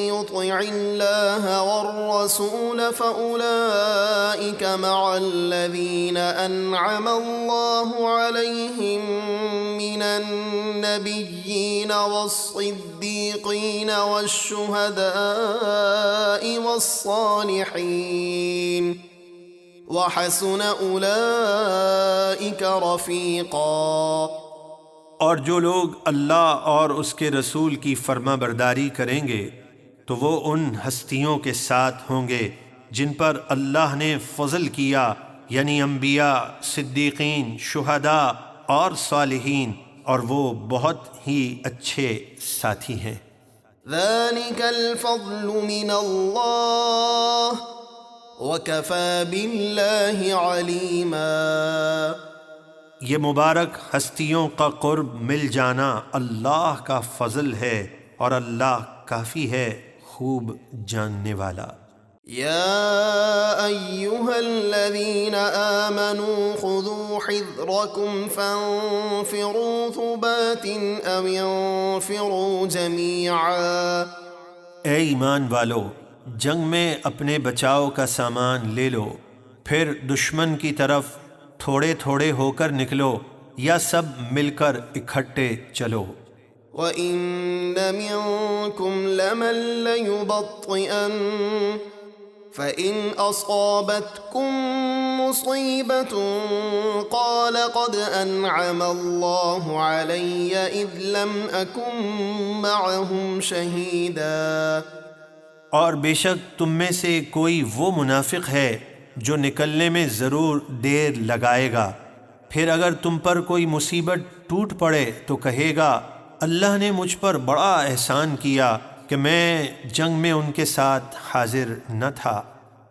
يُطِعِ اللَّهَ وَالرَّسُولَ فَأُولَئِكَ مَعَ الَّذِينَ أَنْعَمَ اللَّهُ عَلَيْهِم مِّنَ النَّبِيِّينَ وَالصِّدِّيقِينَ وَالشُّهَدَاءِ وَالصَّالِحِينَ وَحَسُنَ أُولَئِكَ رَفِيقًا۔ اور جو لوگ اللہ اور اس کے رسول کی فرما برداری کریں گے تو وہ ان ہستیوں کے ساتھ ہوں گے جن پر اللہ نے فضل کیا، یعنی انبیاء، صدیقین، شہداء اور صالحین، اور وہ بہت ہی اچھے ساتھی ہیں۔ ذَلِكَ الْفَضْلُ مِنَ اللَّهِ وَكَفَى بِاللَّهِ عَلِيمًا۔ یہ مبارک ہستیوں کا قرب مل جانا اللہ کا فضل ہے، اور اللہ کافی ہے خوب جاننے والا۔ یا ایہا الذین آمنوا خذوا حذرکم فانفروا ثبات او انفروا جمیعا۔ اے ایمان والو، جنگ میں اپنے بچاؤ کا سامان لے لو، پھر دشمن کی طرف تھوڑے تھوڑے ہو کر نکلو یا سب مل کر اکٹھے چلو۔ وَإِنَّ مِنكُمْ لَمَن لَّيُبَطِّئَنَّ فَإِنْ أَصَابَتْكُم مُّصِيبَةٌ قَالَ قَدْ أَنْعَمَ اللَّهُ عَلَيَّ إِذْ لَمْ أَكُن مَّعَهُمْ شَهِيدًا۔ اور بے شک تم میں سے کوئی وہ منافق ہے جو نکلنے میں ضرور دیر لگائے گا، پھر اگر تم پر کوئی مصیبت ٹوٹ پڑے تو کہے گا اللہ نے مجھ پر بڑا احسان کیا کہ میں جنگ میں ان کے ساتھ حاضر نہ تھا۔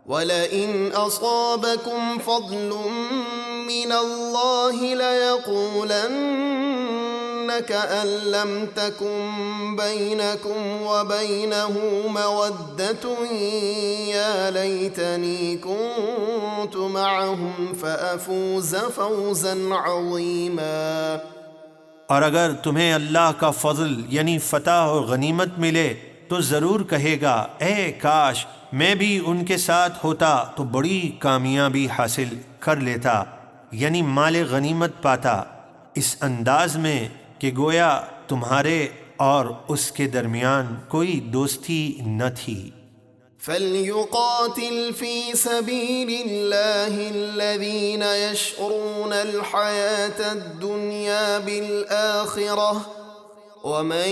وَلَئِنْ أَصَابَكُمْ فَضْلٌ مِّنَ اللَّهِ لَيَقُولَنَّ كَأَن لَّمْ تَكُن بَيْنَكُمْ وَبَيْنَهُ مَوَدَّةٌ يَا لَيْتَنِي كُنتُ مَعَهُمْ فَأَفُوزَ فَوْزًا عَظِيمًا۔ اور اگر تمہیں اللہ کا فضل یعنی فتح اور غنیمت ملے تو ضرور کہے گا اے کاش میں بھی ان کے ساتھ ہوتا تو بڑی کامیابی حاصل کر لیتا، یعنی مال غنیمت پاتا، اس انداز میں کہ گویا تمہارے اور اس کے درمیان کوئی دوستی نہ تھی۔ فَلْيُقَاتِلْ فِي سَبِيلِ اللَّهِ الَّذِينَ يَشْرُونَ الْحَيَاةَ الدُّنْيَا بِالْآخِرَةِ وَمَن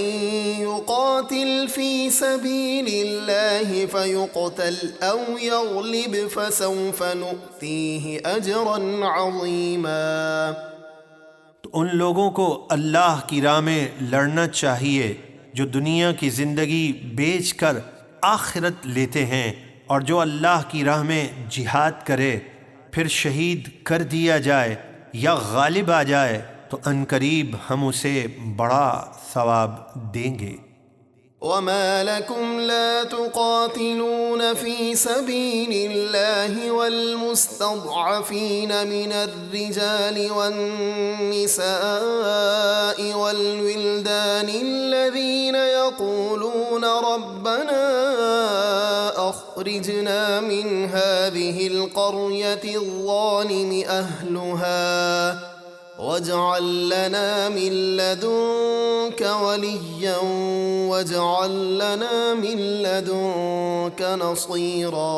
يُقَاتِلْ فِي سَبِيلِ اللَّهِ فَيُقْتَلْ أَوْ يَغْلِبْ فَسَوْفَ نُؤْتِيهِ أَجْرًا عَظِيمًا۔ تو ان لوگوں کو اللہ کی راہ میں لڑنا چاہیے جو دنیا کی زندگی بیچ کر آخرت لیتے ہیں، اور جو اللہ کی راہ میں جہاد کرے پھر شہید کر دیا جائے یا غالب آ جائے تو عنقریب ہم اسے بڑا ثواب دیں گے۔ وَمَا لَكُمْ لَا تُقَاتِلُونَ فِي سَبِيلِ اللَّهِ وَالْمُسْتَضْعَفِينَ مِنَ الرِّجَالِ وَالنِّسَاءِ وَالْوِلْدَانِ الَّذِينَ يَقُولُونَ رَبَّنَا أَخْرِجْنَا مِنْ هَٰذِهِ الْقَرْيَةِ الظَّالِمِ أَهْلُهَا وَاجْعَل لَّنَا مِن لَّدُنكَ وَلِيًّا وَاجْعَل لَّنَا مِن لَّدُنكَ نَصِيرًا۔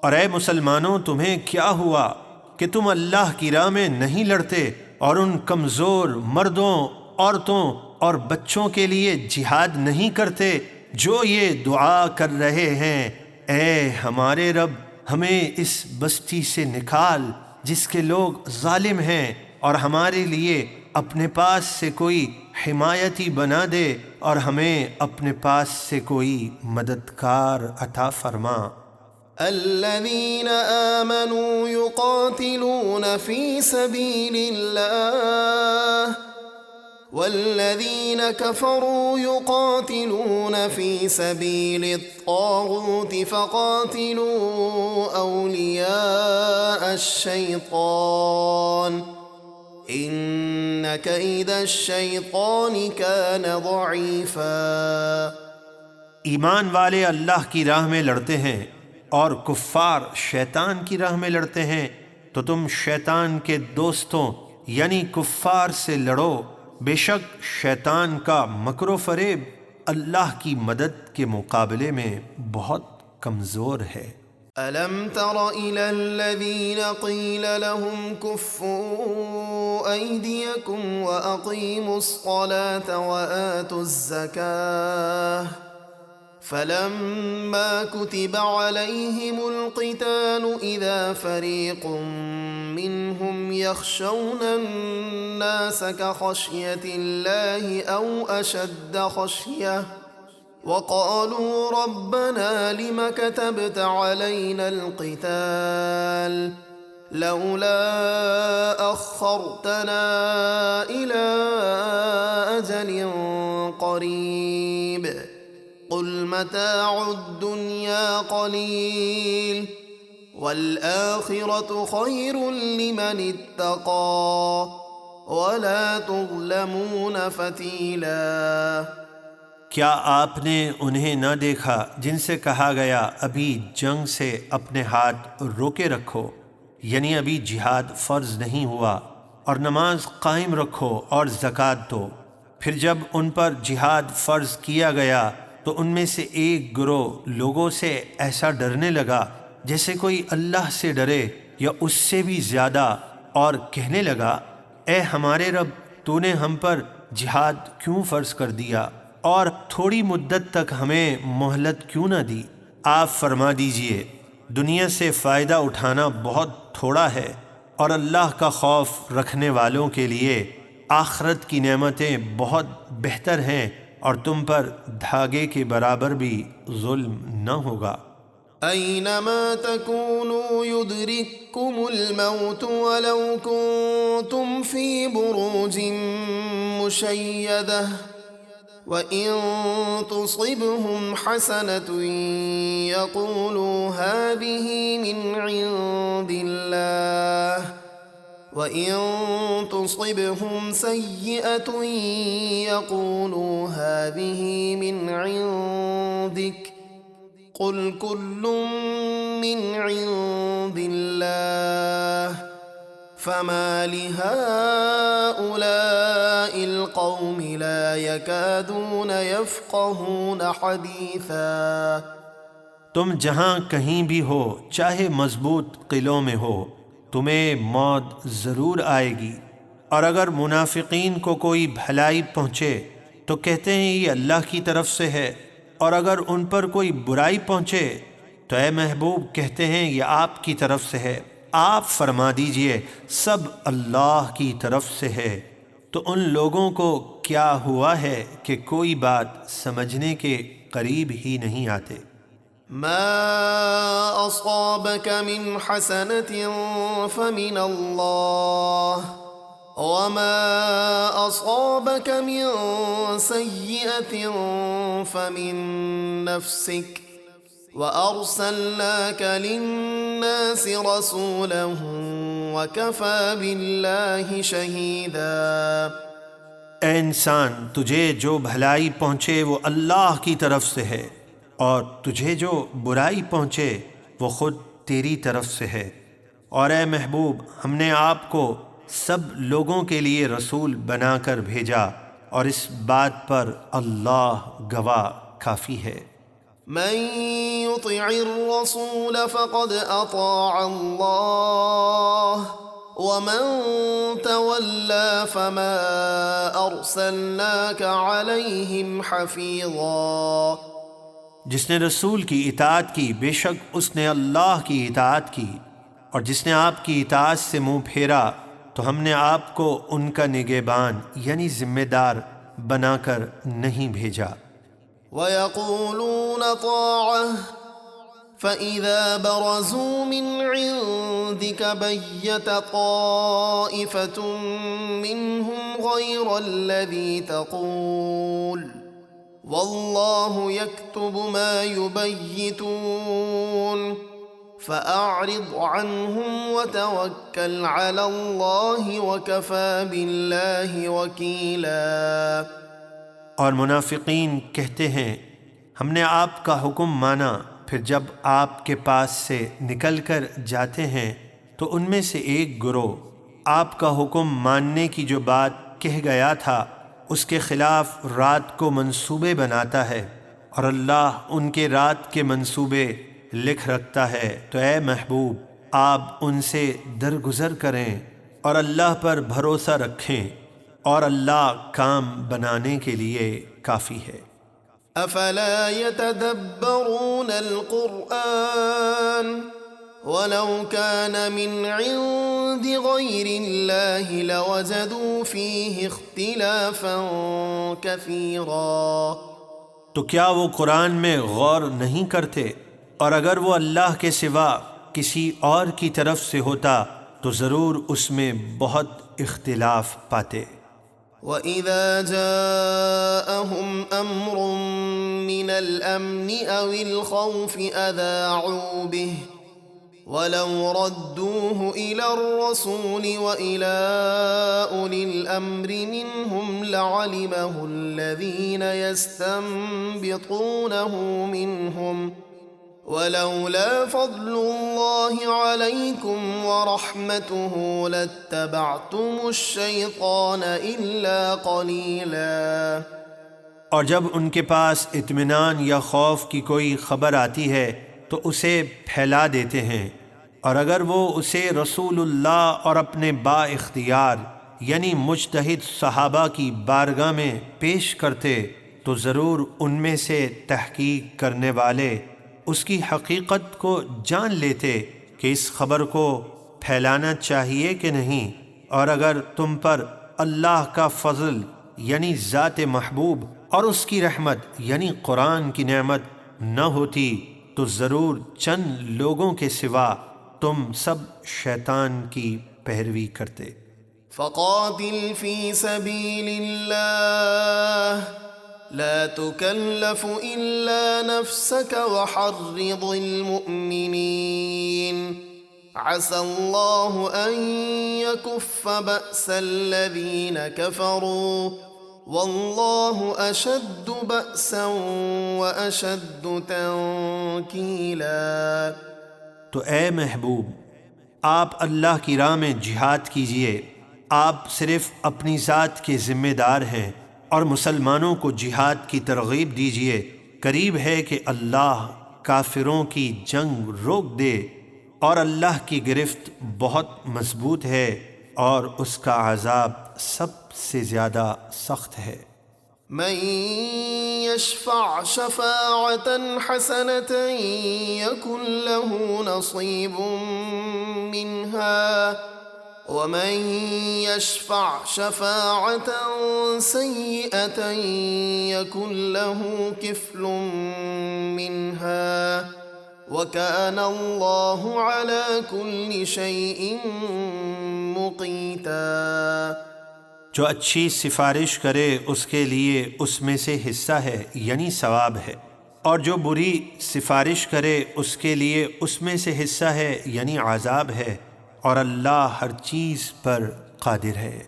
اور اے مسلمانوں، تمہیں کیا ہوا کہ تم اللہ کی راہ میں نہیں لڑتے اور ان کمزور مردوں، عورتوں اور بچوں کے لیے جہاد نہیں کرتے جو یہ دعا کر رہے ہیں اے ہمارے رب ہمیں اس بستی سے نکال جس کے لوگ ظالم ہیں، اور ہمارے لیے اپنے پاس سے کوئی حمایتی بنا دے اور ہمیں اپنے پاس سے کوئی مددگار عطا فرما۔ الذين آمنوا يقاتلون في سبيل الله والذين كفروا يقاتلون في سبيل الطاغوت فقاتلوا أولياء الشيطان إن كيد الشيطان كان ضعيفا۔ ایمان والے اللہ کی راہ میں لڑتے ہیں اور کفار شیطان کی راہ میں لڑتے ہیں، تو تم شیطان کے دوستوں یعنی کفار سے لڑو، بے شک شیطان کا مکر و فریب اللہ کی مدد کے مقابلے میں بہت کمزور ہے۔ أَلَمْ تَرَ إِلَى الَّذِينَ قِيلَ لَهُمْ كُفُّوا أَيْدِيَكُمْ وَأَقِيمُوا الصَّلَاةَ وَآتُوا الزَّكَاةَ فَلَمَّا كُتِبَ عَلَيْهِمُ الْقِتَالُ إِذَا فَرِيقٌ مِّنْهُمْ يَخْشَوْنَ النَّاسَ كَخَشْيَةِ اللَّهِ أَوْ أَشَدَّ خَشْيَةً وَقَالُوا رَبَّنَا لِمَ كَتَبْتَ عَلَيْنَا الْقِتَالَ لَوْلَا أَخَّرْتَنَا إِلَىٰ أَجَلٍ قَرِيبٍ قُلْ مَتَاعُ الدُّنْيَا قَلِيلٌ وَالْآخِرَةُ خَيْرٌ لِّمَنِ اتَّقَىٰ وَلَا تُظْلَمُونَ فَتِيلًا۔ کیا آپ نے انہیں نہ دیکھا جن سے کہا گیا ابھی جنگ سے اپنے ہاتھ روکے رکھو، یعنی ابھی جہاد فرض نہیں ہوا، اور نماز قائم رکھو اور زکوٰۃ دو، پھر جب ان پر جہاد فرض کیا گیا تو ان میں سے ایک گروہ لوگوں سے ایسا ڈرنے لگا جیسے کوئی اللہ سے ڈرے یا اس سے بھی زیادہ، اور کہنے لگا اے ہمارے رب، تو نے ہم پر جہاد کیوں فرض کر دیا اور تھوڑی مدت تک ہمیں مہلت کیوں نہ دی؟ آپ فرما دیجئے دنیا سے فائدہ اٹھانا بہت تھوڑا ہے، اور اللہ کا خوف رکھنے والوں کے لیے آخرت کی نعمتیں بہت بہتر ہیں، اور تم پر دھاگے کے برابر بھی ظلم نہ ہوگا۔ أَيْنَمَا تَكُونُوا يُدْرِككُّمُ الْمَوْتُ وَلَوْ كُنتُمْ فِي بُرُوجٍ مُّشَيَّدَةٍ وَإِن تُصِبْهُمْ حَسَنَةٌ يَقُولُوا هَٰذِهِ مِنْ عِندِ اللَّهِ وَإِن تُصِبْهُمْ سَيِّئَةٌ يَقُولُوا هَٰذِهِ مِنْ عِندِكَ قُلْ كُلٌّ مِّنْ عِندِ اللَّهِ فَمَا لِهَٰؤُلَاءِ الْقَوْمِ لَا يَكَادُونَ يَفْقَهُونَ حَدِيثًا۔ تم جہاں کہیں بھی ہو، چاہے مضبوط قلعوں میں ہو، تمہیں موت ضرور آئے گی، اور اگر منافقین کو کوئی بھلائی پہنچے تو کہتے ہیں یہ اللہ کی طرف سے ہے، اور اگر ان پر کوئی برائی پہنچے تو اے محبوب کہتے ہیں یہ آپ کی طرف سے ہے۔ آپ فرما دیجئے سب اللہ کی طرف سے ہے، تو ان لوگوں کو کیا ہوا ہے کہ کوئی بات سمجھنے کے قریب ہی نہیں آتے۔ ما أصابك من حسنة فمن الله وما أصابك من سيئة فمن نفسك وأرسلناك للناس رسولا وكفى بالله شهيدا۔ اے انسان، تجھے جو بھلائی پہنچے وہ اللہ کی طرف سے ہے، اور تجھے جو برائی پہنچے وہ خود تیری طرف سے ہے، اور اے محبوب ہم نے آپ کو سب لوگوں کے لیے رسول بنا کر بھیجا، اور اس بات پر اللہ گواہ کافی ہے۔ من يطع الرسول فقد اطاع الله ومن تولى فما ارسلناك عليهم حفيظا۔ جس نے رسول کی اطاعت کی بے شک اس نے اللہ کی اطاعت کی، اور جس نے آپ کی اطاعت سے منہ پھیرا تو ہم نے آپ کو ان کا نگہبان یعنی ذمہ دار بنا کر نہیں بھیجا۔ وَيَقُولُونَ طَاعَةٌ فإذا برزوا من عندك بيت طائفة منهم غير الذي تقول والله يكتب ما يبيتون فأعرض عنهم وتوكل على الله وكفى بالله وكيلا۔ اور منافقین کہتے ہیں ہم نے آپ کا حکم مانا، پھر جب آپ کے پاس سے نکل کر جاتے ہیں تو ان میں سے ایک گروہ آپ کا حکم ماننے کی جو بات کہہ گیا تھا اس کے خلاف رات کو منصوبے بناتا ہے، اور اللہ ان کے رات کے منصوبے لکھ رکھتا ہے۔ تو اے محبوب آپ ان سے درگزر کریں اور اللہ پر بھروسہ رکھیں، اور اللہ کام بنانے کے لیے کافی ہے۔ افلا يتدبرون القرآن ولو كان من عند غير الله لوجدوا فيه اختلافا كثيرا۔ تو کیا وہ قرآن میں غور نہیں کرتے؟ اور اگر وہ اللہ کے سوا کسی اور کی طرف سے ہوتا تو ضرور اس میں بہت اختلاف پاتے۔ وَإِذَا جَاءَهُمْ أَمْرٌ مِّنَ الْأَمْنِ أَوِ الْخَوْفِ أَذَاعُوا بِهِ وَلَوْ رَدُّوهُ إِلَى الرَّسُولِ وَإِلَى أُولِي الْأَمْرِ مِنْهُمْ لَعَلِمَهُ الَّذِينَ يَسْتَنبِطُونَهُ مِنْهُمْ وَلَوْلَا فَضْلُ اللَّهِ عَلَيْكُمْ وَرَحْمَتُهُ لَاتَّبَعْتُمُ الشَّيْطَانَ إِلَّا قَلِيلًا۔ اور جب ان کے پاس اطمینان یا خوف کی کوئی خبر آتی ہے تو اسے پھیلا دیتے ہیں، اور اگر وہ اسے رسول اللہ اور اپنے با اختیار یعنی مجتہد صحابہ کی بارگاہ میں پیش کرتے تو ضرور ان میں سے تحقیق کرنے والے اس کی حقیقت کو جان لیتے کہ اس خبر کو پھیلانا چاہیے کہ نہیں، اور اگر تم پر اللہ کا فضل یعنی ذات محبوب اور اس کی رحمت یعنی قرآن کی نعمت نہ ہوتی تو ضرور چند لوگوں کے سوا تم سب شیطان کی پیروی کرتے۔ فقاتل فی سبیل اللہ لا تكلف إلا نفسك وحرض المؤمنين عسى الله أن يكف بأس الذين كفروا والله أشد بأسا وأشد تنكيلا۔ تو اے محبوب آپ اللہ کی راہ میں جہاد کیجئے، آپ صرف اپنی ذات کے ذمہ دار ہیں، اور مسلمانوں کو جہاد کی ترغیب دیجئے، قریب ہے کہ اللہ کافروں کی جنگ روک دے، اور اللہ کی گرفت بہت مضبوط ہے اور اس کا عذاب سب سے زیادہ سخت ہے۔ من يشفع شفاعة حسنة يكن له نصيب منها ومن يشفع شفاعة سيئة يكن له كفل منها وكان الله على كل شيء مقيتا۔ جو اچھی سفارش کرے اس کے لیے اس میں سے حصہ ہے یعنی ثواب ہے، اور جو بری سفارش کرے اس کے لیے اس میں سے حصہ ہے یعنی عذاب ہے، اور اللہ ہر چیز پر قادر ہے۔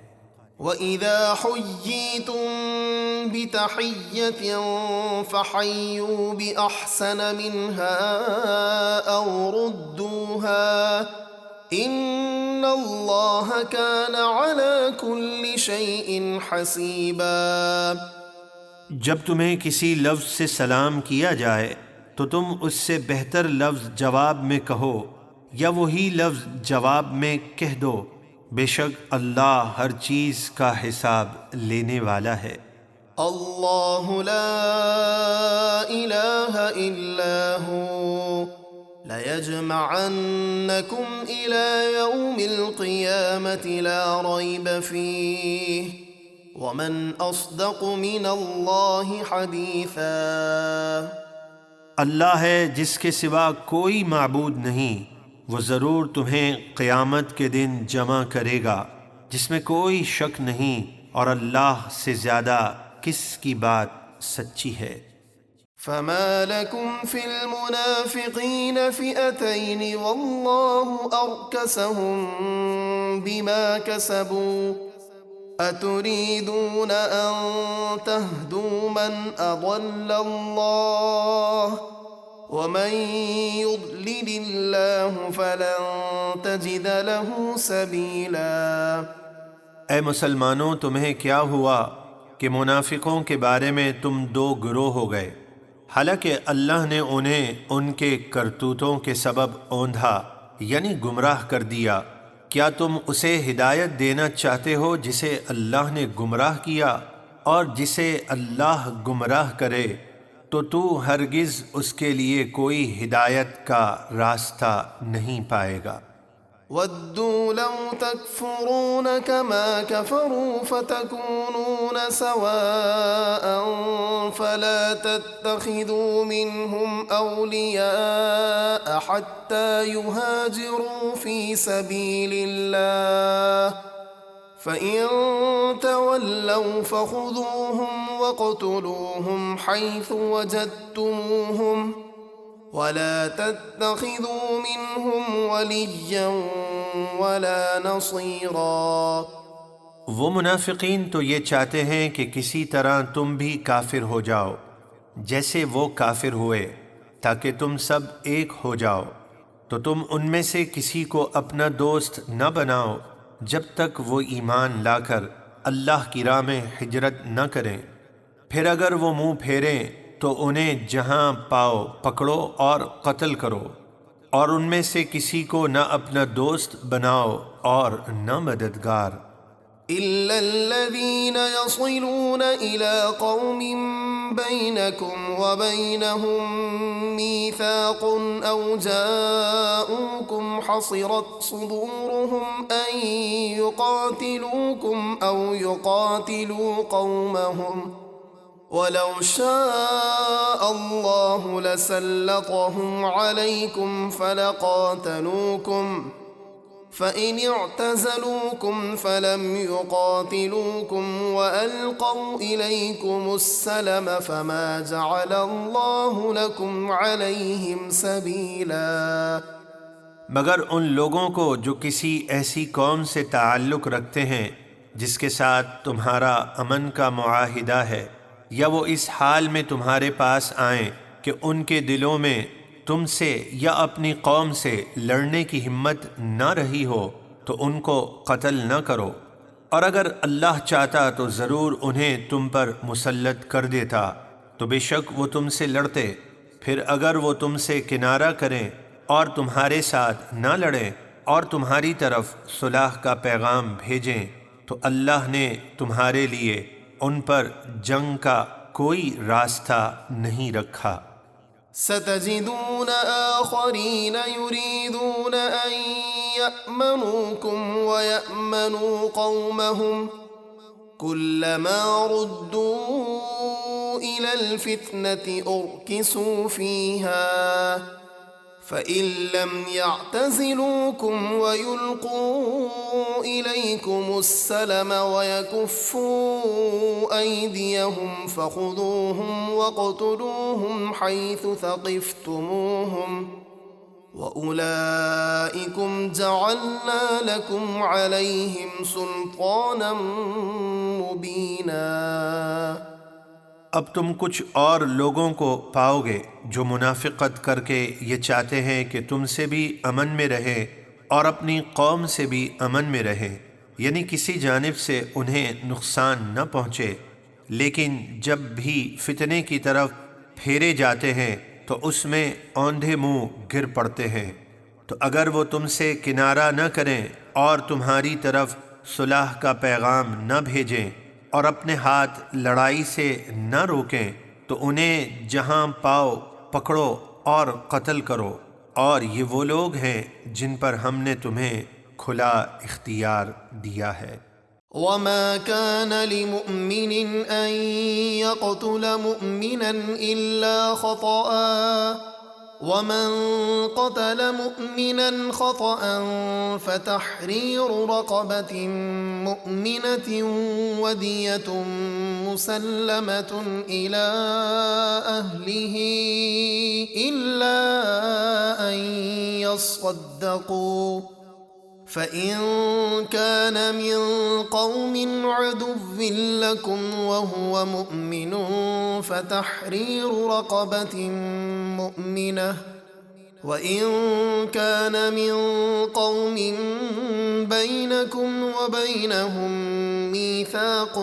وَإِذَا حُيِّيتُم بِتَحِيَّةٍ فَحَيُّوا بِأَحْسَنَ مِنْهَا أَوْ رُدُّوهَا إِنَّ اللَّهَ كَانَ عَلَى كُلِّ شَيْءٍ حَسِيبًا۔ جب تمہیں کسی لفظ سے سلام کیا جائے تو تم اس سے بہتر لفظ جواب میں کہو، یا وہی لفظ جواب میں کہہ دو، بے شک اللہ ہر چیز کا حساب لینے والا ہے۔ اللہ لا الہ الا هو لَيَجْمَعَنَّكُمْ إِلَى يَوْمِ الْقِيَامَةِ لَا رَيْبَ فِيهِ وَمَنْ أَصْدَقُ مِنَ اللَّهِ حَدِيثًا۔ اللہ ہے جس کے سوا کوئی معبود نہیں، وہ ضرور تمہیں قیامت کے دن جمع کرے گا جس میں کوئی شک نہیں، اور اللہ سے زیادہ کس کی بات سچی ہے۔ فما لكم في المنافقين فئتين والله أركسهم بما كسبوا أتريدون أن تهدوا من أضل الله ومن يضلل الله فلن تجد له سبيلا۔ اے مسلمانوں، تمہیں کیا ہوا کہ منافقوں کے بارے میں تم دو گروہ ہو گئے، حالانکہ اللہ نے انہیں ان کے کرتوتوں کے سبب اوندھا یعنی گمراہ کر دیا۔ کیا تم اسے ہدایت دینا چاہتے ہو جسے اللہ نے گمراہ کیا؟ اور جسے اللہ گمراہ کرے تو ہرگز اس کے لیے کوئی ہدایت کا راستہ نہیں پائے گا۔ وَدُّوا لَوْ تَكْفُرُونَ كَمَا كَفَرُوا فَتَكُونُونَ سَوَاءً فَلَا تَتَّخِذُوا مِنْهُمْ أَوْلِيَاءَ حَتَّى يُهَاجِرُوا فِي سَبِيلِ اللَّهِ فَإِن تَوَلَّوْا فَخُذُوهُمْ وَاقْتُلُوهُمْ حَيْثُ وَجَدتُّمُوهُمْ وَلَا تَتَّخِذُوا مِنْهُمْ وَلِيًّا وَلَا نَصِيرًا۔ وہ منافقین تو یہ چاہتے ہیں کہ کسی طرح تم بھی کافر ہو جاؤ جیسے وہ کافر ہوئے، تاکہ تم سب ایک ہو جاؤ، تو تم ان میں سے کسی کو اپنا دوست نہ بناؤ جب تک وہ ایمان لا کر اللہ کی راہ میں ہجرت نہ کریں، پھر اگر وہ منہ پھیریں تو انہیں جہاں پاؤ پکڑو اور قتل کرو، اور ان میں سے کسی کو نہ اپنا دوست بناؤ اور نہ مددگار۔ إِلَّا الَّذِينَ يَصِلُونَ إِلَىٰ قَوْمٍ بَيْنَكُمْ وَبَيْنَهُم مِّيثَاقٌ أَوْ جَاءُوكُمْ حَصِرَتْ صُدُورُهُمْ أَن يُقَاتِلُوكُمْ أَوْ يُقَاتِلُوا قَوْمَهُمْ وَلَوْ شَاءَ اللَّهُ لَسَلَّطَهُمْ عَلَيْكُمْ فَلَقَاتَلُوكُمْ فَإِنِ اعْتَزَلُوكُمْ فَلَمْ يُقَاتِلُوكُمْ وَأَلْقَوْا إِلَيْكُمُ السَّلَمَ فَمَا جَعَلَ اللَّهُ لَكُمْ عَلَيْهِمْ سَبِيلًا۔ مگر ان لوگوں کو جو کسی ایسی قوم سے تعلق رکھتے ہیں جس کے ساتھ تمہارا امن کا معاہدہ ہے، یا وہ اس حال میں تمہارے پاس آئیں کہ ان کے دلوں میں تم سے یا اپنی قوم سے لڑنے کی ہمت نہ رہی ہو، تو ان کو قتل نہ کرو، اور اگر اللہ چاہتا تو ضرور انہیں تم پر مسلط کر دیتا، تو بے شک وہ تم سے لڑتے، پھر اگر وہ تم سے کنارہ کریں اور تمہارے ساتھ نہ لڑیں اور تمہاری طرف صلح کا پیغام بھیجیں، تو اللہ نے تمہارے لیے ان پر جنگ کا کوئی راستہ نہیں رکھا۔ ستجدون آخرين يريدون أن يأمنوكم ويأمنوا قومهم كلما ردوا إلى الفتنة أركسوا فيها فإن لم يعتزلوكم ويلقوا إليكم السلم ويكفوا أيديهم فخذوهم واقتلوهم حيث ثقفتموهم وأولئكم جعلنا لكم عليهم سلطانا مبينا۔ اب تم کچھ اور لوگوں کو پاؤ گے جو منافقت کر کے یہ چاہتے ہیں کہ تم سے بھی امن میں رہیں اور اپنی قوم سے بھی امن میں رہیں، یعنی کسی جانب سے انہیں نقصان نہ پہنچے، لیکن جب بھی فتنے کی طرف پھیرے جاتے ہیں تو اس میں اوندھے منہ گر پڑتے ہیں۔ تو اگر وہ تم سے کنارہ نہ کریں اور تمہاری طرف صلح کا پیغام نہ بھیجیں اور اپنے ہاتھ لڑائی سے نہ روکیں، تو انہیں جہاں پاؤ پکڑو اور قتل کرو، اور یہ وہ لوگ ہیں جن پر ہم نے تمہیں کھلا اختیار دیا ہے۔ وما كان لمؤمن أن يقتل مؤمنا إلا خطأ ومن قتل مؤمنا خطأ فتحرير رقبة مؤمنة ودية مسلمة إلى أهله إلا أن يصدقوا فإن كان من قوم عدو لكم وهو مؤمن فتحرير رقبة مؤمنة وإن كان من قوم بينكم وبينهم ميثاق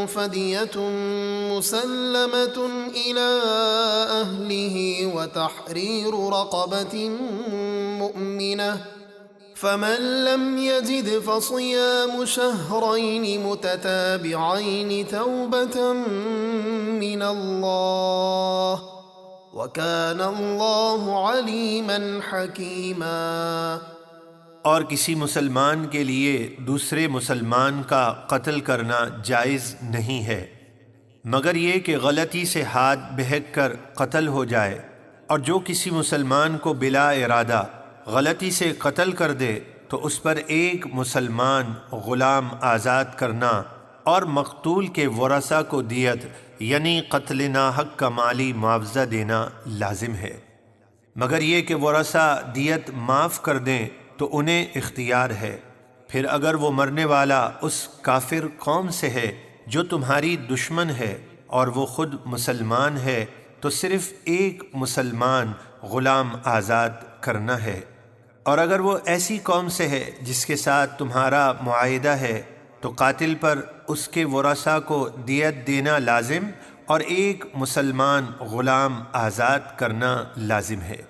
فدية مسلمة إلى أهله وتحرير رقبة مؤمنة فمن لم يجد فصيام شهرين متتابعين توبة من الله وكان الله عليما حكيما۔ اور کسی مسلمان کے لیے دوسرے مسلمان کا قتل کرنا جائز نہیں ہے مگر یہ کہ غلطی سے ہاتھ بہک کر قتل ہو جائے، اور جو کسی مسلمان کو بلا ارادہ غلطی سے قتل کر دے تو اس پر ایک مسلمان غلام آزاد کرنا اور مقتول کے ورثہ کو دیت یعنی قتل ناحق کا مالی معاوضہ دینا لازم ہے، مگر یہ کہ ورثہ دیت معاف کر دیں تو انہیں اختیار ہے۔ پھر اگر وہ مرنے والا اس کافر قوم سے ہے جو تمہاری دشمن ہے اور وہ خود مسلمان ہے تو صرف ایک مسلمان غلام آزاد کرنا ہے، اور اگر وہ ایسی قوم سے ہے جس کے ساتھ تمہارا معاہدہ ہے تو قاتل پر اس کے ورثاء کو دیت دینا لازم اور ایک مسلمان غلام آزاد کرنا لازم ہے۔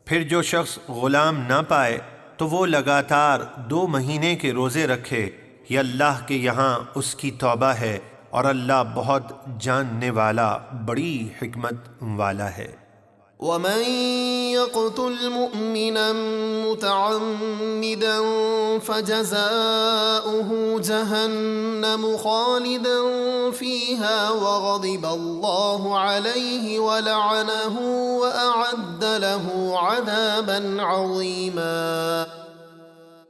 پھر جو شخص غلام نہ پائے تو وہ لگاتار 2 مہینے کے روزے رکھے، یہ اللہ کے یہاں اس کی توبہ ہے، اور اللہ بہت جاننے والا بڑی حکمت والا ہے۔ ومن يقتل مؤمنا متعمدا فجزاؤه جهنم خالدا فيها وغضب الله عليه ولعنه وأعد له عذابا عظيما۔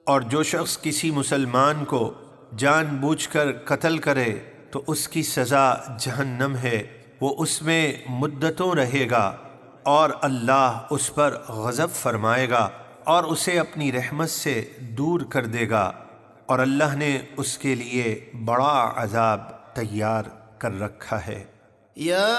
اور جو شخص کسی مسلمان کو جان بوجھ کر قتل کرے تو اس کی سزا جہنم ہے، وہ اس میں مدتوں رہے گا، اور اللہ اس پر غضب فرمائے گا اور اسے اپنی رحمت سے دور کر دے گا، اور اللہ نے اس کے لیے بڑا عذاب تیار کر رکھا ہے۔ يا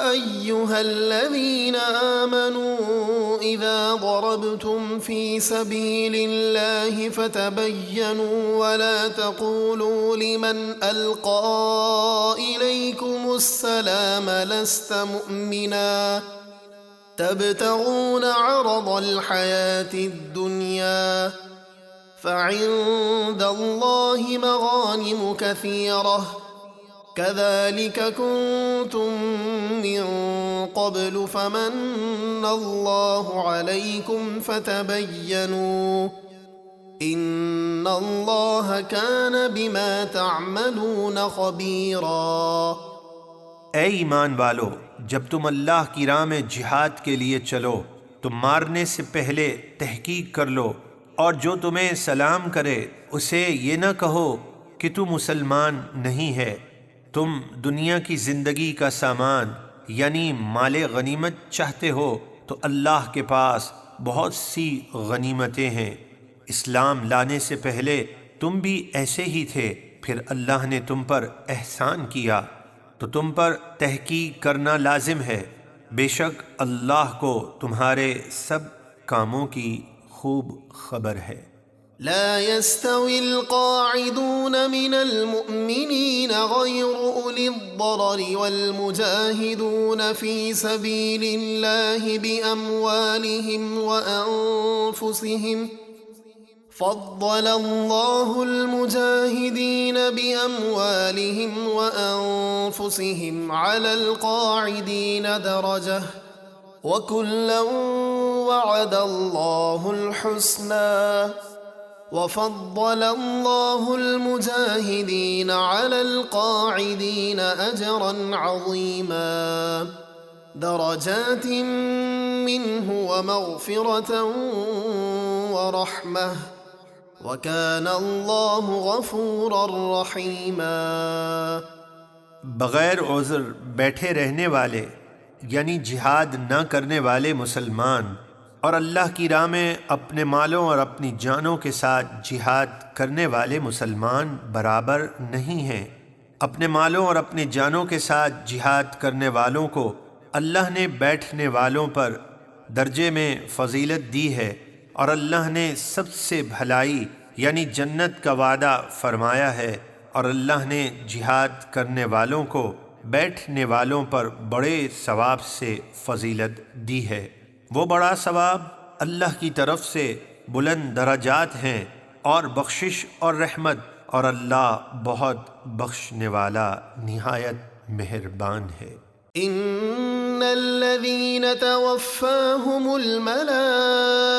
أيها الذين آمنوا إذا ضربتم في سبيل الله فتبينوا ولا تقولوا لمن ألقى إليكم السلام لست مؤمنا تبتغون عرض الحياة الدنيا فعند الله مغانم كثيرة كذلك كنتم من قبل فمن الله عليكم فتبينوا إن الله كان بما تعملون خبيرا۔ اے ایمان والو، جب تم اللہ کی راہ میں جہاد کے لیے چلو تو مارنے سے پہلے تحقیق کر لو، اور جو تمہیں سلام کرے اسے یہ نہ کہو کہ تو مسلمان نہیں ہے، تم دنیا کی زندگی کا سامان یعنی مال غنیمت چاہتے ہو تو اللہ کے پاس بہت سی غنیمتیں ہیں۔ اسلام لانے سے پہلے تم بھی ایسے ہی تھے، پھر اللہ نے تم پر احسان کیا تو تم پر تحقیق کرنا لازم ہے، بے شک اللہ کو تمہارے سب کاموں کی خوب خبر ہے۔ لا يستوي القاعدون من المؤمنين غير أولي الضرر والمجاهدون في سبيل الله بأموالهم وأنفسهم فضل الله المجاهدين بأموالهم وأنفسهم على القاعدين درجة وكلا وعد الله الحسنى وفضل الله المجاهدين على القاعدين أجرا عظيما درجات منه ومغفرة ورحمة وكان الله غفورا رحيما۔ بغیر عذر بیٹھے رہنے والے یعنی جہاد نہ کرنے والے مسلمان اور اللہ کی راہ میں اپنے مالوں اور اپنی جانوں کے ساتھ جہاد کرنے والے مسلمان برابر نہیں ہیں۔ اپنے مالوں اور اپنی جانوں کے ساتھ جہاد کرنے والوں کو اللہ نے بیٹھنے والوں پر درجے میں فضیلت دی ہے، اور اللہ نے سب سے بھلائی یعنی جنت کا وعدہ فرمایا ہے، اور اللہ نے جہاد کرنے والوں کو بیٹھنے والوں پر بڑے ثواب سے فضیلت دی ہے۔ وہ بڑا ثواب اللہ کی طرف سے بلند درجات ہیں اور بخشش اور رحمت، اور اللہ بہت بخشنے والا نہایت مہربان ہے۔ ان الذين توفاهم الملائكة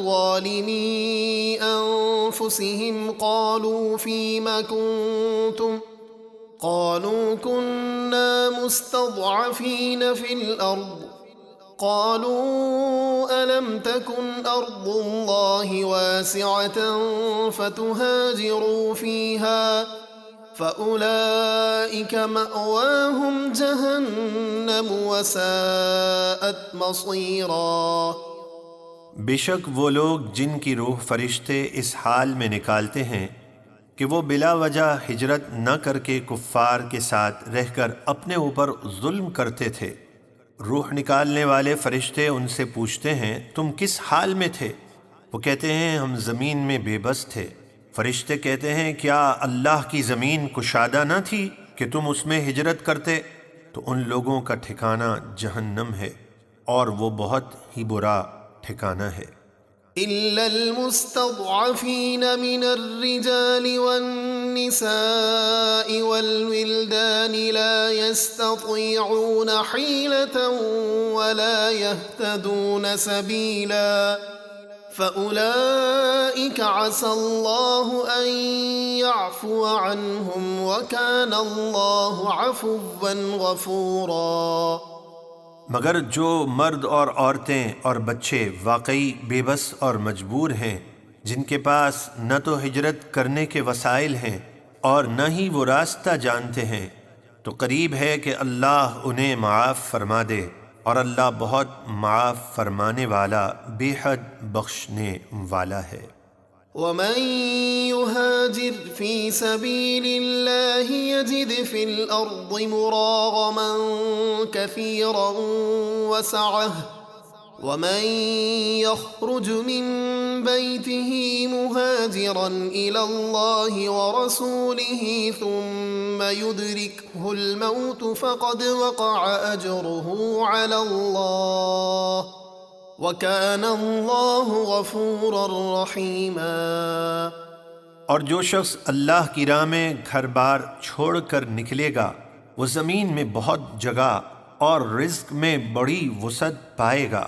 ظالمي انفسهم قالوا فيم كنتم قالوا كنا مستضعفين في الارض قالوا ألم تكن أرض الله واسعة فتهاجروا فيها فأولئك مأواهم جهنم وساءت مصيرا۔ بے شک وہ لوگ جن کی روح فرشتے اس حال میں نکالتے ہیں کہ وہ بلا وجہ ہجرت نہ کر کے کفار کے ساتھ رہ کر اپنے اوپر ظلم کرتے تھے، روح نکالنے والے فرشتے ان سے پوچھتے ہیں تم کس حال میں تھے؟ وہ کہتے ہیں ہم زمین میں بے بس تھے۔ فرشتے کہتے ہیں کیا اللہ کی زمین کشادہ نہ تھی کہ تم اس میں ہجرت کرتے؟ تو ان لوگوں کا ٹھکانہ جہنم ہے، اور وہ بہت ہی برا ٹھکانہ ہے۔ إلا المستضعفين من الرجال والنساء والولدان لا يستطيعون حيلة ولا يهتدون سبيلا فأولئك عسى الله أن يعفو عنهم وكان الله عفوا غفورا۔ مگر جو مرد اور عورتیں اور بچے واقعی بے بس اور مجبور ہیں، جن کے پاس نہ تو ہجرت کرنے کے وسائل ہیں اور نہ ہی وہ راستہ جانتے ہیں، تو قریب ہے کہ اللہ انہیں معاف فرما دے، اور اللہ بہت معاف فرمانے والا بے حد بخشنے والا ہے۔ ومن يهاجر في سبيل الله يجد في الأرض مراغما كثيرا وسعة ومن يخرج من بيته مهاجرا إلى الله ورسوله ثم يدركه الموت فقد وقع أجره على الله وَكَانَ اللَّهُ غَفُورًا رَحِيمًا۔ اور جو شخص اللہ کی راہ میں گھر بار چھوڑ کر نکلے گا وہ زمین میں بہت جگہ اور رزق میں بڑی وسعت پائے گا،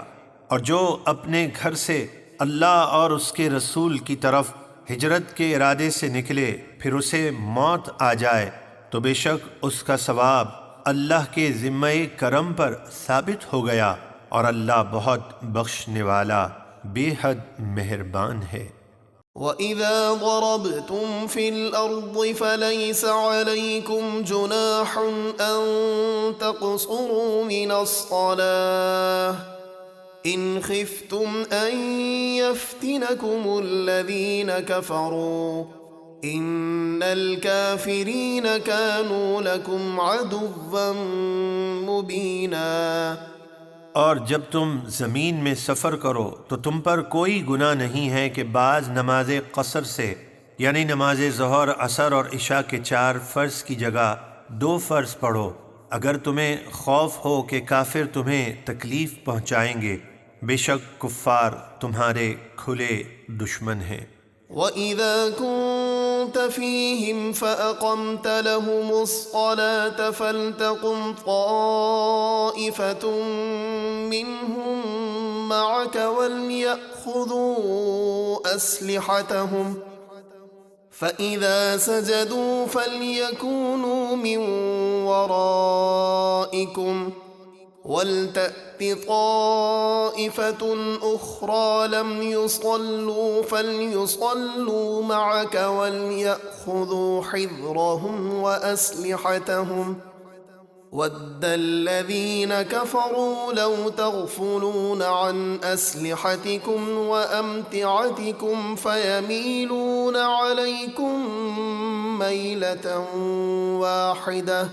اور جو اپنے گھر سے اللہ اور اس کے رسول کی طرف ہجرت کے ارادے سے نکلے پھر اسے موت آ جائے تو بے شک اس کا ثواب اللہ کے ذمہ کرم پر ثابت ہو گیا، اور اللہ بہت بخشنے والا بے حد مہربان ہے۔ وَإِذَا ضَرَبْتُمْ فِي الْأَرْضِ فَلَيْسَ عَلَيْكُمْ جُنَاحٌ أَن تَقْصُرُوا مِنَ الصَّلَاةِ إِنْ خِفْتُمْ أَن يَفْتِنَكُمُ الَّذِينَ كَفَرُوا إِنَّ الْكَافِرِينَ كَانُوا لَكُمْ عَدُوًّا مُبِينًا۔ اور جب تم زمین میں سفر کرو تو تم پر کوئی گناہ نہیں ہے کہ بعض نماز قصر سے یعنی نماز ظہر، عصر اور عشاء کے 4 فرض کی جگہ 2 فرض پڑھو، اگر تمہیں خوف ہو کہ کافر تمہیں تکلیف پہنچائیں گے، بے شک کفار تمہارے کھلے دشمن ہیں۔ وَإِذَا كُنتُمْ كنت فيهم فأقمت لهم الصلاة فلتقم طائفة منهم معك وليأخذوا أسلحتهم فإذا سجدوا فليكونوا من ورائكم ولتأت طائفة أخرى لم يصلوا فليصلوا معك وليأخذوا حذرهم وأسلحتهم ود الذين كفروا لو تغفلون عن أسلحتكم وأمتعتكم فيميلون عليكم ميلة واحدة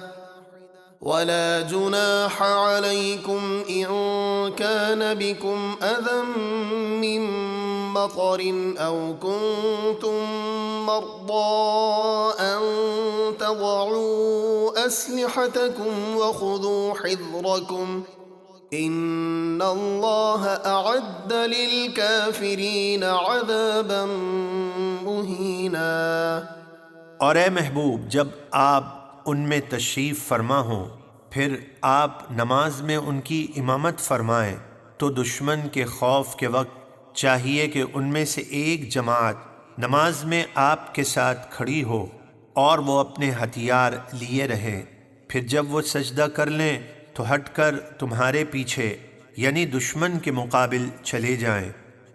ولا جناح عليكم إن كان بكم أذى من مطر أو كنتم مرضى أن تضعوا أسلحتكم وخذوا حذركم إن الله أعد للكافرين عذابا مهينا۔ اور اے محبوب، جب آپ ان میں تشریف فرما ہوں پھر آپ نماز میں ان کی امامت فرمائیں تو دشمن کے خوف کے وقت چاہیے کہ ان میں سے ایک جماعت نماز میں آپ کے ساتھ کھڑی ہو اور وہ اپنے ہتھیار لیے رہیں، پھر جب وہ سجدہ کر لیں تو ہٹ کر تمہارے پیچھے یعنی دشمن کے مقابل چلے جائیں،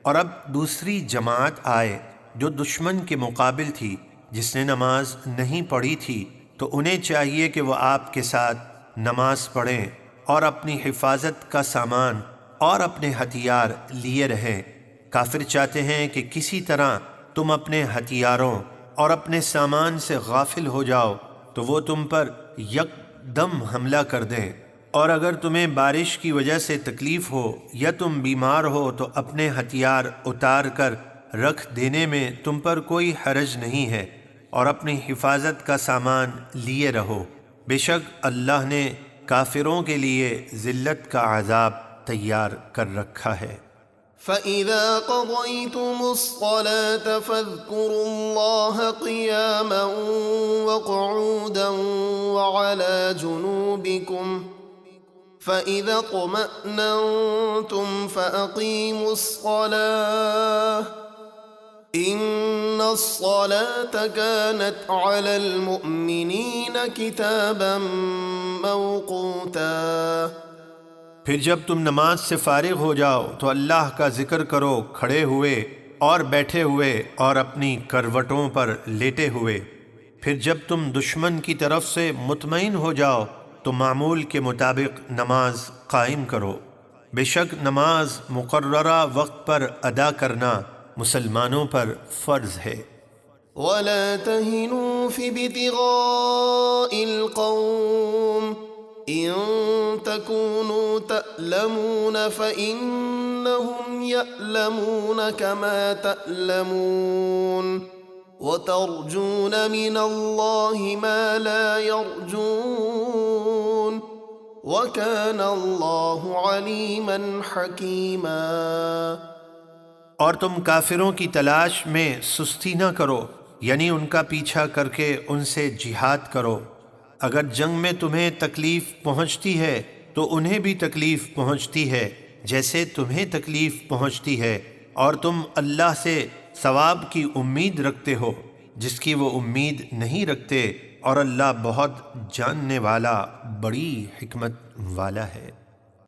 اور اب دوسری جماعت آئے جو دشمن کے مقابل تھی جس نے نماز نہیں پڑھی تھی، تو انہیں چاہیے کہ وہ آپ کے ساتھ نماز پڑھیں اور اپنی حفاظت کا سامان اور اپنے ہتھیار لیے رہیں۔ کافر چاہتے ہیں کہ کسی طرح تم اپنے ہتھیاروں اور اپنے سامان سے غافل ہو جاؤ تو وہ تم پر یکدم حملہ کر دیں، اور اگر تمہیں بارش کی وجہ سے تکلیف ہو یا تم بیمار ہو تو اپنے ہتھیار اتار کر رکھ دینے میں تم پر کوئی حرج نہیں ہے، اور اپنی حفاظت کا سامان لیے رہو، بے شک اللہ نے کافروں کے لیے ذلت کا عذاب تیار کر رکھا ہے۔ فَإِذَا قَضَيْتُمُ الصَّلَاةَ فَاذْكُرُوا اللَّهَ قِيَامًا وَقُعُودًا وَعَلَى جُنُوبِكُمْ فَإِذَا اطْمَأْنَنْتُمْ فَأَقِيمُوا الصَّلَاةَ إِنَّ الصَّلَاةَ كَانَتْ عَلَى الْمُؤْمِنِينَ كِتَابًا مَوْقُوتًا۔ پھر جب تم نماز سے فارغ ہو جاؤ تو اللہ کا ذکر کرو کھڑے ہوئے اور بیٹھے ہوئے اور اپنی کروٹوں پر لیٹے ہوئے، پھر جب تم دشمن کی طرف سے مطمئن ہو جاؤ تو معمول کے مطابق نماز قائم کرو، بے شک نماز مقررہ وقت پر ادا کرنا مسلمانوں پر فرض ہے۔ وَلَا تَهِنُوا فِي ابْتِغَاءِ الْقَوْمِ إِن تَكُونُوا تَأْلَمُونَ فَإِنَّهُمْ يَأْلَمُونَ كَمَا تَأْلَمُونَ وَتَرْجُونَ مِنَ اللَّهِ مَا لَا يَرْجُونَ وَكَانَ اللَّهُ عَلِيمًا حَكِيمًا۔ اور تم کافروں کی تلاش میں سستی نہ کرو، یعنی ان کا پیچھا کر کے ان سے جہاد کرو، اگر جنگ میں تمہیں تکلیف پہنچتی ہے تو انہیں بھی تکلیف پہنچتی ہے جیسے تمہیں تکلیف پہنچتی ہے، اور تم اللہ سے ثواب کی امید رکھتے ہو جس کی وہ امید نہیں رکھتے، اور اللہ بہت جاننے والا بڑی حکمت والا ہے۔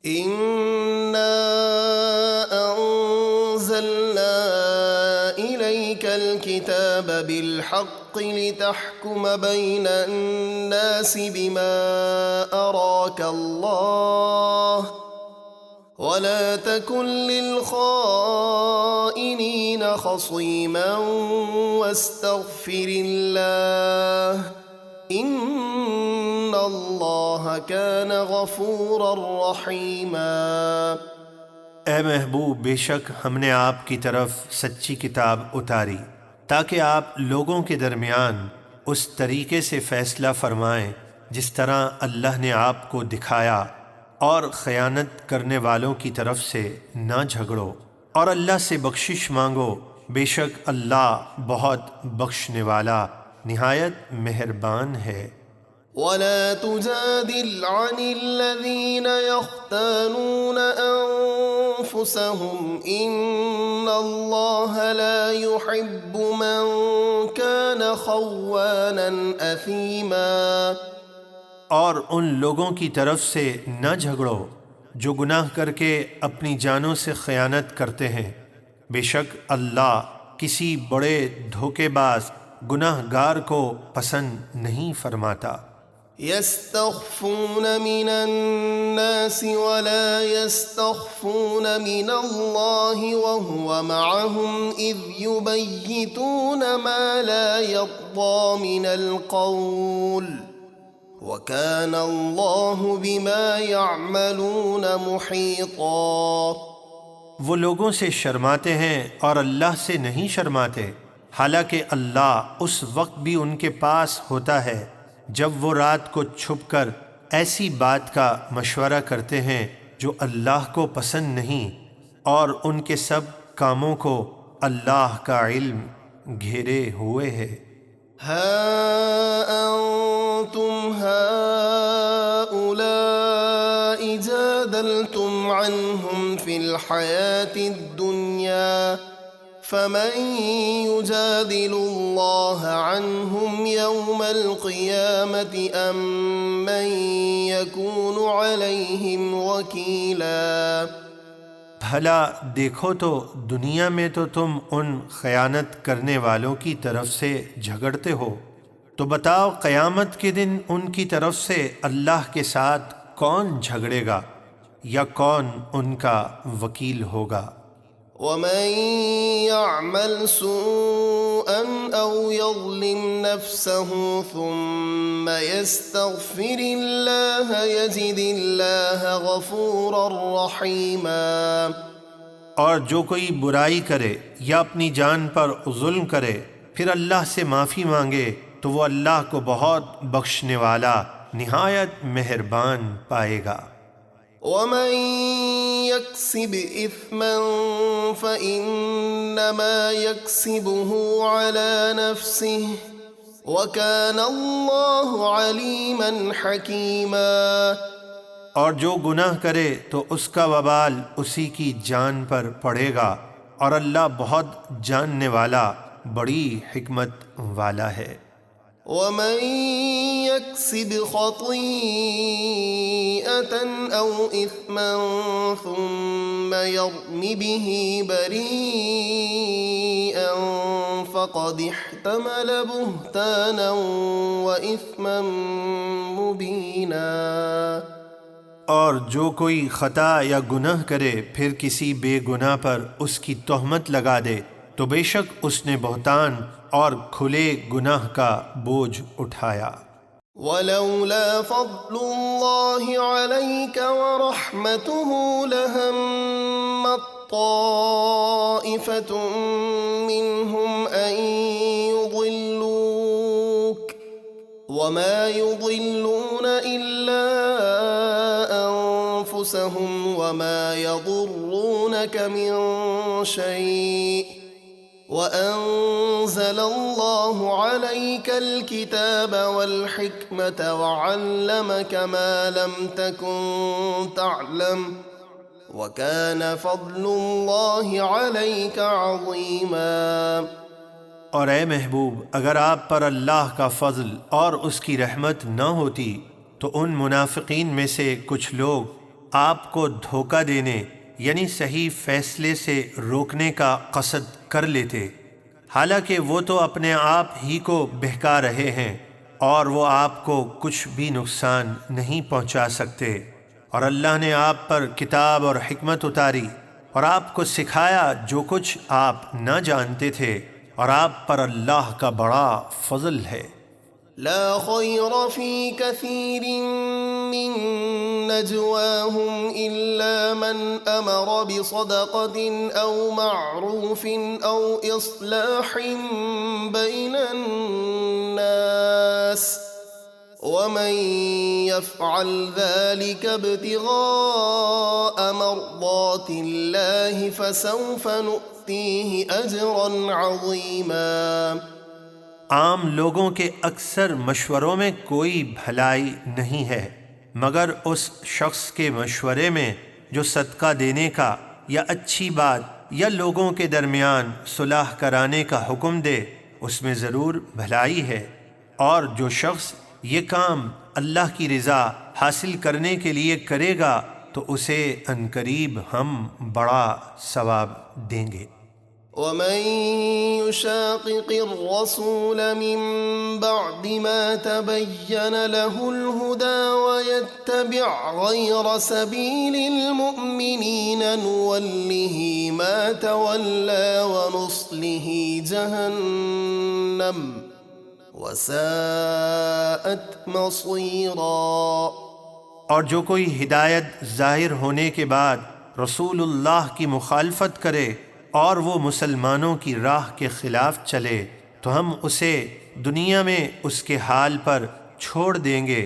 إِنَّا أَنزَلْنَا إِلَيْكَ الْكِتَابَ بِالْحَقِّ لِتَحْكُمَ بَيْنَ النَّاسِ بِمَا أَرَاكَ اللَّهُ وَلَا تَكُنْ لِلْخَائِنِينَ خَصِيمًا وَاسْتَغْفِرِ اللَّهَ إِنَّ اللَّهَ كَانَ غَفُورًا رَحِيمًا۔ اے محبوب، بے شک ہم نے آپ کی طرف سچی کتاب اتاری تاکہ آپ لوگوں کے درمیان اس طریقے سے فیصلہ فرمائیں جس طرح اللہ نے آپ کو دکھایا، اور خیانت کرنے والوں کی طرف سے نہ جھگڑو، اور اللہ سے بخشش مانگو، بے شک اللہ بہت بخشنے والا نہایت مہربان ہے۔ ولا تجادل عن الذين يختانون أنفسهم إن الله لا يحب من كان خوانا أثيما۔ اور ان لوگوں کی طرف سے نہ جھگڑو جو گناہ کر کے اپنی جانوں سے خیانت کرتے ہیں، بے شک اللہ کسی بڑے دھوکے باز گناہ گار کو پسند نہیں فرماتا۔ يستخفون من الناس ولا يستخفون من الله وهو معهم إذ يبيتون ما لا يرضى من القول وكان الله بما يعملون محيطا۔ وہ لوگوں سے شرماتے ہیں اور اللہ سے نہیں شرماتے، حالانکہ اللہ اس وقت بھی ان کے پاس ہوتا ہے جب وہ رات کو چھپ کر ایسی بات کا مشورہ کرتے ہیں جو اللہ کو پسند نہیں، اور ان کے سب کاموں کو اللہ کا علم گھیرے ہوئے ہے۔ ها أنتم هؤلاء جادلتم عنهم في الحياة الدنيا فمن يجادل الله عنهم يوم القيامة أم من يكون عليهم وكيلا۔ بھلا دیکھو تو دنیا میں تو تم ان خیانت کرنے والوں کی طرف سے جھگڑتے ہو، تو بتاؤ قیامت کے دن ان کی طرف سے اللہ کے ساتھ کون جھگڑے گا یا کون ان کا وکیل ہوگا؟ ومن يعمل سوءا أو يظلم نفسه ثم يستغفر الله يجد الله غفورا رحيما۔ اور جو کوئی برائی کرے یا اپنی جان پر ظلم کرے پھر اللہ سے معافی مانگے تو وہ اللہ کو بہت بخشنے والا نہایت مہربان پائے گا۔ ومن يكسب إثما فإنما يكسبه على نفسه وكان الله عليما حكيما۔ اور جو گناہ کرے تو اس کا وبال اسی کی جان پر پڑے گا، اور اللہ بہت جاننے والا بڑی حکمت والا ہے۔ ومن يكسب خطيئة أو إثما ثم يرم به بريئا فقد احتمل بهتانا وإثما مبينا۔ اور جو کوئی خطا یا گناہ کرے پھر کسی بے گناہ پر اس کی تہمت لگا دے تو بے شک اس نے بہتان اور کھلے گناہ کا بوجھ اٹھایا۔ ولولا فضل الله عليك ورحمته لهمت طائفة منهم أن يضلوك وما يضلون إلا أنفسهم وما يضرونك من شيء وأنزل الله عليك الكتاب والحكمة وعلمك ما لم تكن تعلم وكان فضل الله عليك عظيما۔ اور اے محبوب، اگر آپ پر اللہ کا فضل اور اس کی رحمت نہ ہوتی تو ان منافقین میں سے کچھ لوگ آپ کو دھوکہ دینے یعنی صحیح فیصلے سے روکنے کا قصد کر لیتے، حالانکہ وہ تو اپنے آپ ہی کو بہکا رہے ہیں اور وہ آپ کو کچھ بھی نقصان نہیں پہنچا سکتے، اور اللہ نے آپ پر کتاب اور حکمت اتاری اور آپ کو سکھایا جو کچھ آپ نہ جانتے تھے، اور آپ پر اللہ کا بڑا فضل ہے۔ لا خير في كثير من نجواهم إلا من أمر بصدقة أو معروف أو إصلاح بين الناس ومن يفعل ذلك ابتغاء مرضات الله فسوف نؤتيه أجرا عظيما۔ عام لوگوں کے اکثر مشوروں میں کوئی بھلائی نہیں ہے مگر اس شخص کے مشورے میں جو صدقہ دینے کا یا اچھی بات یا لوگوں کے درمیان صلح کرانے کا حکم دے، اس میں ضرور بھلائی ہے، اور جو شخص یہ کام اللہ کی رضا حاصل کرنے کے لیے کرے گا تو اسے عنقریب ہم بڑا ثواب دیں گے۔ ومن يشاقق الرسول من بعد ما تبين له الهدى ويتبع غير سبيل المؤمنين نوله ما تولى ونصله جهنم وساءت مصيرا۔ اور جو کوئی ہدایت ظاہر ہونے کے بعد رسول اللہ کی مخالفت کرے اور وہ مسلمانوں کی راہ کے خلاف چلے تو ہم اسے دنیا میں اس کے حال پر چھوڑ دیں گے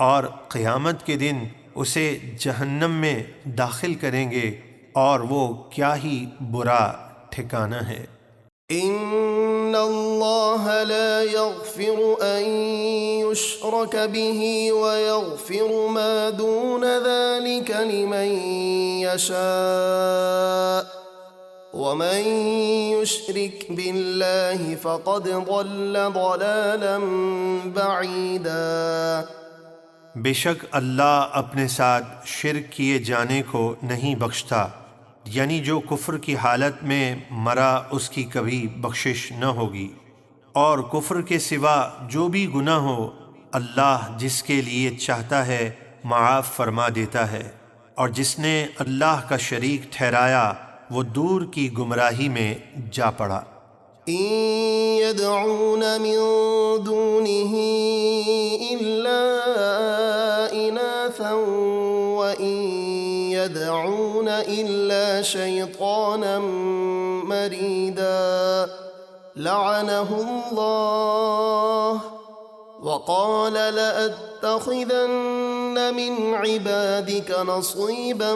اور قیامت کے دن اسے جہنم میں داخل کریں گے، اور وہ کیا ہی برا ٹھکانہ ہے۔ ان اللہ لا يغفر ان يشرك به ويغفر ما دون ذلك لمن يشاء ومن يشرك بالله فقد ضل ضلالا بعيدا۔ بے شک اللہ اپنے ساتھ شرک کیے جانے کو نہیں بخشتا، یعنی جو کفر کی حالت میں مرا اس کی کبھی بخشش نہ ہوگی، اور کفر کے سوا جو بھی گناہ ہو اللہ جس کے لیے چاہتا ہے معاف فرما دیتا ہے، اور جس نے اللہ کا شریک ٹھہرایا وہ دور کی گمراہی میں جا پڑا۔ إن يدعون من دونه إلا إناثا وإن يدعون إلا شيطانا مريدا لعنه الله وقال لأتخذن من عبادك نصيبا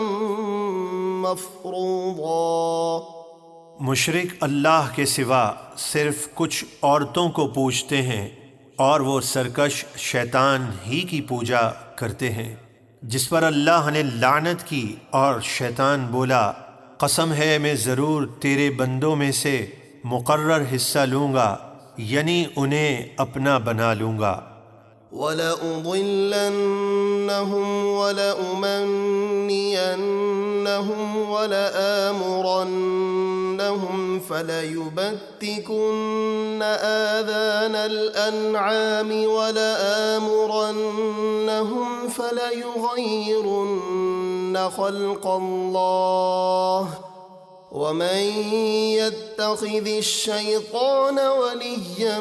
مفروضا۔ مشرک اللہ کے سوا صرف کچھ عورتوں کو پوجتے ہیں، اور وہ سرکش شیطان ہی کی پوجا کرتے ہیں، جس پر اللہ نے لعنت کی، اور شیطان بولا قسم ہے میں ضرور تیرے بندوں میں سے مقرر حصہ لوں گا، یعنی انہیں اپنا بنا لوں گا۔ وَلَأُضِلَّنَّهُمْ وَلَأُمَنِّيَنَّهُمْ وَلَآمُرَنَّهُمْ فَلَيُبَتِّكُنَّ آذَانَ الْأَنْعَامِ وَلَآمُرَنَّهُمْ فَلَيُغَيِّرُنَّ خَلْقَ اللَّهِ وَمَن يَتَّخِذِ الشَّيْطَانَ وَلِيًّا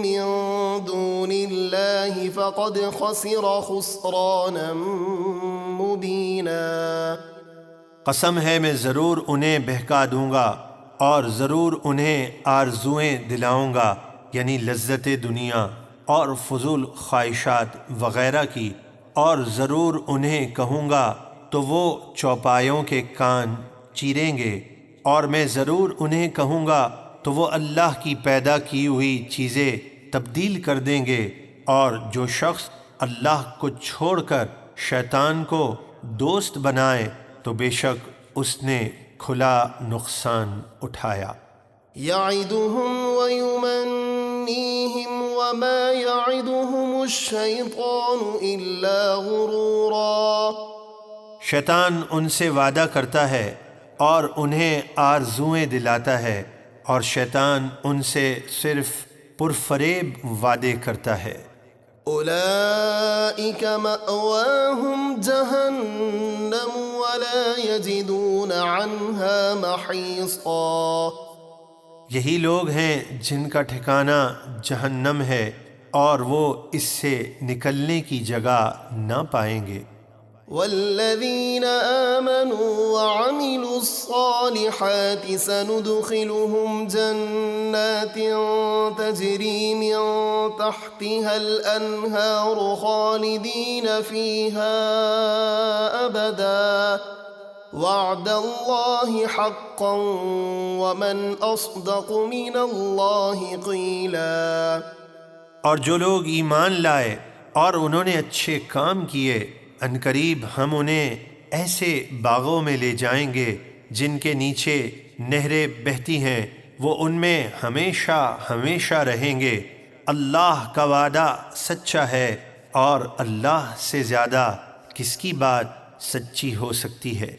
مِّن دُونِ اللَّهِ فَقَدْ خَسِرَ خُسْرَانًا مُّبِينًا۔ قسم ہے میں ضرور انہیں بہکا دوں گا، اور ضرور انہیں آرزوئیں دلاؤں گا، یعنی لذت دنیا اور فضول خواہشات وغیرہ کی، اور ضرور انہیں کہوں گا تو وہ چوپایوں کے کان چیریں گے، اور میں ضرور انہیں کہوں گا تو وہ اللہ کی پیدا کی ہوئی چیزیں تبدیل کر دیں گے، اور جو شخص اللہ کو چھوڑ کر شیطان کو دوست بنائے تو بے شک اس نے کھلا نقصان اٹھایا۔ يَعِدُهُمْ وَيُمَنِّيهِمْ وَمَا يَعِدُهُمُ الشَّيْطَانُ إِلَّا غُرُورًا۔ شیطان ان سے وعدہ کرتا ہے اور انہیں آرزوئیں دلاتا ہے، اور شیطان ان سے صرف پرفریب وعدے کرتا ہے۔ أُولَئِكَ مَأْوَاهُمْ جَهَنَّمُ وَلَا يَجِدُونَ عَنْهَا مَحِيصًا۔ یہی لوگ ہیں جن کا ٹھکانہ جہنم ہے، اور وہ اس سے نکلنے کی جگہ نہ پائیں گے۔ والذین آمنوا وعملوا الصالحات سندخلهم جنات تجری من تحتها الانہار خالدین فیہا ابدا وعد الله حقا ومن أصدق من الله قيلا۔ اور جو لوگ ایمان لائے اور انہوں نے اچھے کام کیے، عنقریب ہم انہیں ایسے باغوں میں لے جائیں گے جن کے نیچے نہریں بہتی ہیں، وہ ان میں ہمیشہ ہمیشہ رہیں گے۔ اللہ کا وعدہ سچا ہے، اور اللہ سے زیادہ کس کی بات سچی ہو سکتی ہے؟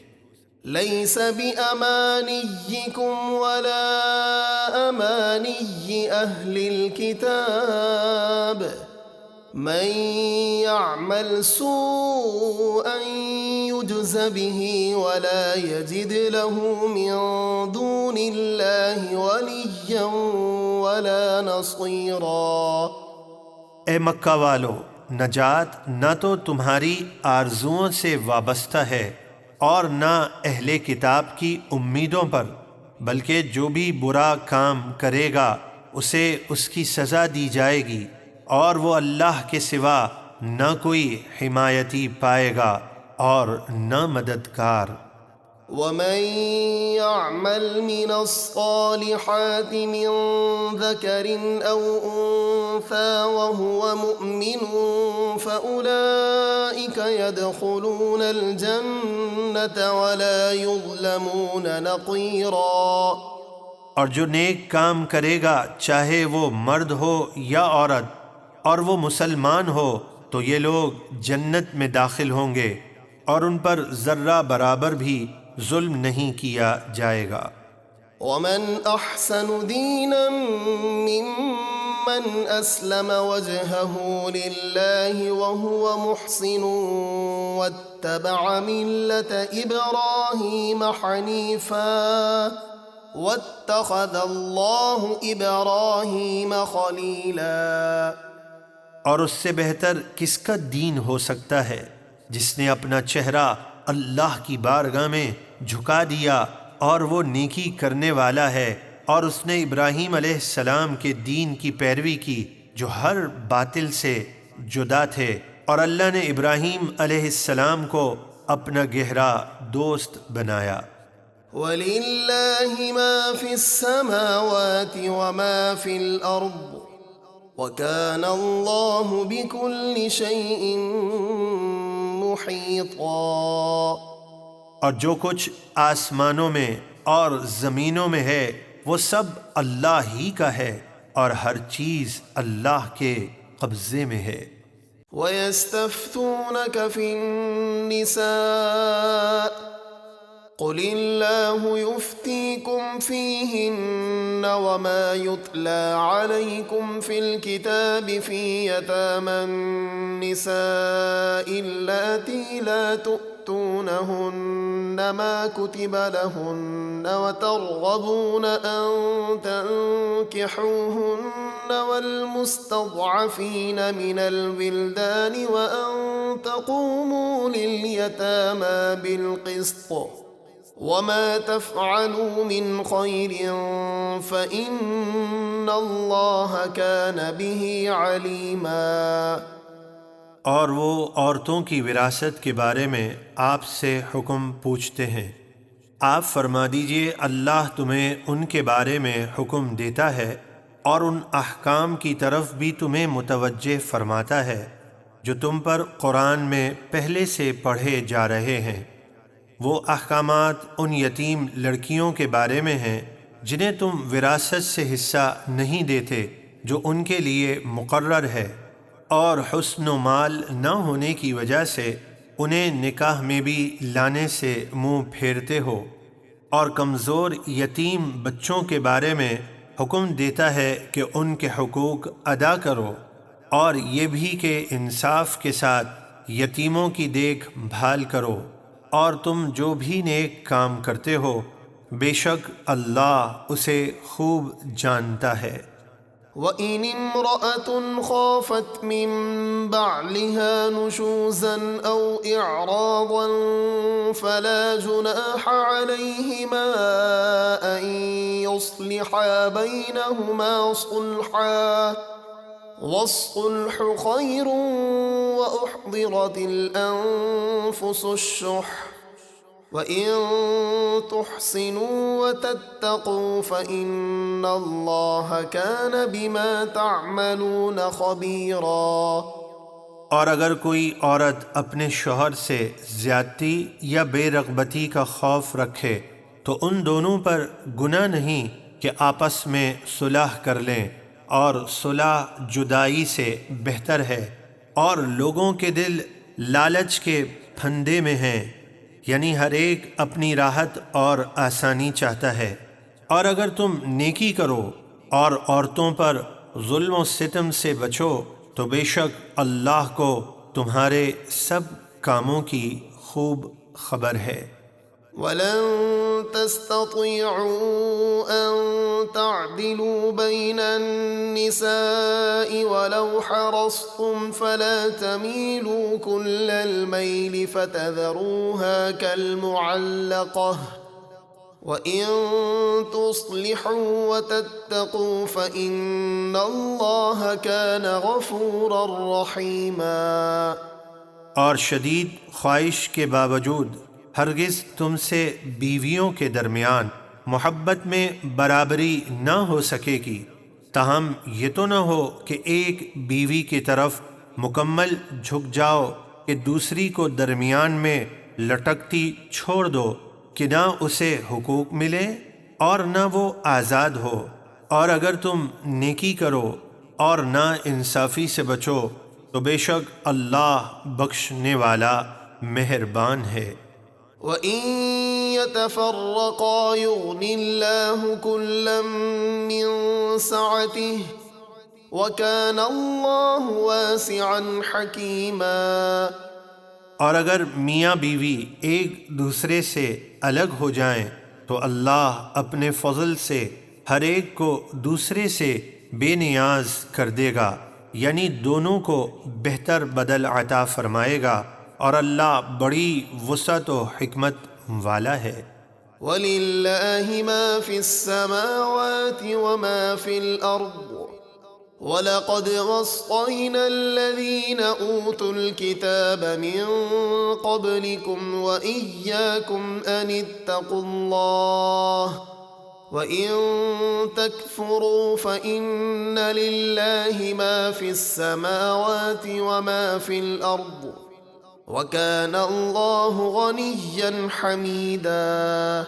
ليس بأمانيكم ولا أماني أهل الكتاب من يعمل سوءا يجز به ولا يجد له من دون الله وليا ولا نصيرا۔ اے مکہ والو، نجات نہ تو تمہاری آرزوؤں سے وابستہ ہے اور نہ اہل کتاب کی امیدوں پر، بلکہ جو بھی برا کام کرے گا اسے اس کی سزا دی جائے گی، اور وہ اللہ کے سوا نہ کوئی حمایتی پائے گا اور نہ مددگار۔ ومن يعمل من الصالحات من ذكر أو أنثى وهو مؤمن فأولئك يدخلون الجنة ولا يظلمون نقيرا۔ اور جو نیک کام کرے گا، چاہے وہ مرد ہو یا عورت، اور وہ مسلمان ہو، تو یہ لوگ جنت میں داخل ہوں گے، اور ان پر ذرہ برابر بھی ظلم نہیں کیا جائے گا۔ ومن أحسن دينا ممن أسلم وجهه لله وهو محسن واتبع ملة إبراهيم حنيفا واتخذ الله إبراهيم خليلا۔ اور اس سے بہتر کس کا دین ہو سکتا ہے جس نے اپنا چہرہ اللہ کی بارگاہ میں جھکا دیا، اور وہ نیکی کرنے والا ہے، اور اس نے ابراہیم علیہ السلام کے دین کی پیروی کی جو ہر باطل سے جدا تھے، اور اللہ نے ابراہیم علیہ السلام کو اپنا گہرا دوست بنایا۔ وَلِلَّهِ مَا فِي السَّمَاوَاتِ وَمَا فِي الْأَرْضِ وَكَانَ اللَّهُ بِكُلِّ شَيْءٍ مُحِيطًا۔ اور جو کچھ آسمانوں میں اور زمینوں میں ہے وہ سب اللہ ہی کا ہے، اور ہر چیز اللہ کے قبضے میں ہے۔ وَيَسْتَفْتُونَكَ فِي النِّسَاءِ قُلِ اللَّهُ يُفْتِيكُمْ فِيهِنَّ وَمَا يُتْلَى عَلَيْكُمْ فِي الْكِتَابِ فِي يَتَامَى النِّسَاءِ اللَّاتِي لَا تُؤْتُونَهُنَّ مَا كُتِبَ لَهُنَّ وَتَرْغَبُونَ أَن تَنكِحُوهُنَّ وَالْمُسْتَضْعَفِينَ مِنَ الْوِلْدَانِ وَأَن تَقُومُوا لِلْيَتَامَى بِالْقِسْطِ وَمَا تَفْعَلُوا مِنْ خَيْرٍ فَإِنَّ اللَّهَ كَانَ بِهِ عَلِيمًا۔ اور وہ عورتوں کی وراثت کے بارے میں آپ سے حکم پوچھتے ہیں، آپ فرما دیجئے اللہ تمہیں ان کے بارے میں حکم دیتا ہے، اور ان احکام کی طرف بھی تمہیں متوجہ فرماتا ہے جو تم پر قرآن میں پہلے سے پڑھے جا رہے ہیں۔ وہ احکامات ان یتیم لڑکیوں کے بارے میں ہیں جنہیں تم وراثت سے حصہ نہیں دیتے جو ان کے لیے مقرر ہے، اور حسن و مال نہ ہونے کی وجہ سے انہیں نکاح میں بھی لانے سے منہ پھیرتے ہو، اور کمزور یتیم بچوں کے بارے میں حکم دیتا ہے کہ ان کے حقوق ادا کرو، اور یہ بھی کہ انصاف کے ساتھ یتیموں کی دیکھ بھال کرو، اور تم جو بھی نیک کام کرتے ہو بے شک اللہ اسے خوب جانتا ہے۔ وَإِنِ امْرَأَةٌ خَافَتْ مِن بَعْلِهَا نُشُوزًا أَوْ إِعْرَاضًا فَلَا جُنَاحَ عَلَيْهِمَا أَن يُصْلِحَا بَيْنَهُمَا صُلْحًا وَالصُّلْحُ خَيْرٌ وَأُحْضِرَتِ الْأَنفُسُ الشُّحَّ وَإِن تُحْسِنُوا وَتَتَّقُوا فَإِنَّ اللَّهَ كَانَ بِمَا تَعْمَلُونَ خَبِيرًا۔ اور اگر کوئی عورت اپنے شوہر سے زیادتی یا بے رغبتی کا خوف رکھے تو ان دونوں پر گناہ نہیں کہ آپس میں صلح کر لیں، اور صلح جدائی سے بہتر ہے۔ اور لوگوں کے دل لالچ کے پھندے میں ہیں، یعنی ہر ایک اپنی راحت اور آسانی چاہتا ہے۔ اور اگر تم نیکی کرو اور عورتوں پر ظلم و ستم سے بچو تو بے شک اللہ کو تمہارے سب کاموں کی خوب خبر ہے۔ وَلَن تَسْتَطِيعُوا أَن تَعْدِلُوا بَيْنَ النِّسَاءِ وَلَوْ حَرَصْتُمْ فَلَا تَمِيلُوا كُلَّ الْمَيْلِ فَتَذَرُوهَا كَالْمُعَلَّقَةِ وَإِن تُصْلِحُوا وَتَتَّقُوا فَإِنَّ اللَّهَ كَانَ غَفُورًا رَحِيمًا۔ اور شدید خواہش کے باوجود ہرگز تم سے بیویوں کے درمیان محبت میں برابری نہ ہو سکے گی، تاہم یہ تو نہ ہو کہ ایک بیوی کی طرف مکمل جھک جاؤ کہ دوسری کو درمیان میں لٹکتی چھوڑ دو، کہ نہ اسے حقوق ملے اور نہ وہ آزاد ہو۔ اور اگر تم نیکی کرو اور نا انصافی سے بچو تو بے شک اللہ بخشنے والا مہربان ہے۔ وَإِن يَتَفَرَّقَا يُغْنِ اللَّهُ كُلًّا مِّن سَعَتِهِ وَكَانَ اللَّهُ وَاسِعًا حَكِيمًا۔ اور اگر میاں بیوی ایک دوسرے سے الگ ہو جائیں تو اللہ اپنے فضل سے ہر ایک کو دوسرے سے بے نیاز کر دے گا، یعنی دونوں کو بہتر بدل عطا فرمائے گا، اور اللہ بڑی وسعت و حکمت والا ہے۔ وَلِلَّهِ مَا فِي السَّمَاوَاتِ وَمَا فِي الْأَرْضِ وَلَقَدْ وَصَّيْنَا الَّذِينَ أُوتُوا الْكِتَابَ مِن قَبْلِكُمْ وَإِيَّاكُمْ أَنِ اتَّقُوا اللَّهَ وَإِن تَكْفُرُوا فَإِنَّ لِلَّهِ مَا فِي السَّمَاوَاتِ وَمَا فِي الْأَرْضِ وَكَانَ اللَّهُ غَنِيًّا حَمِيدًا۔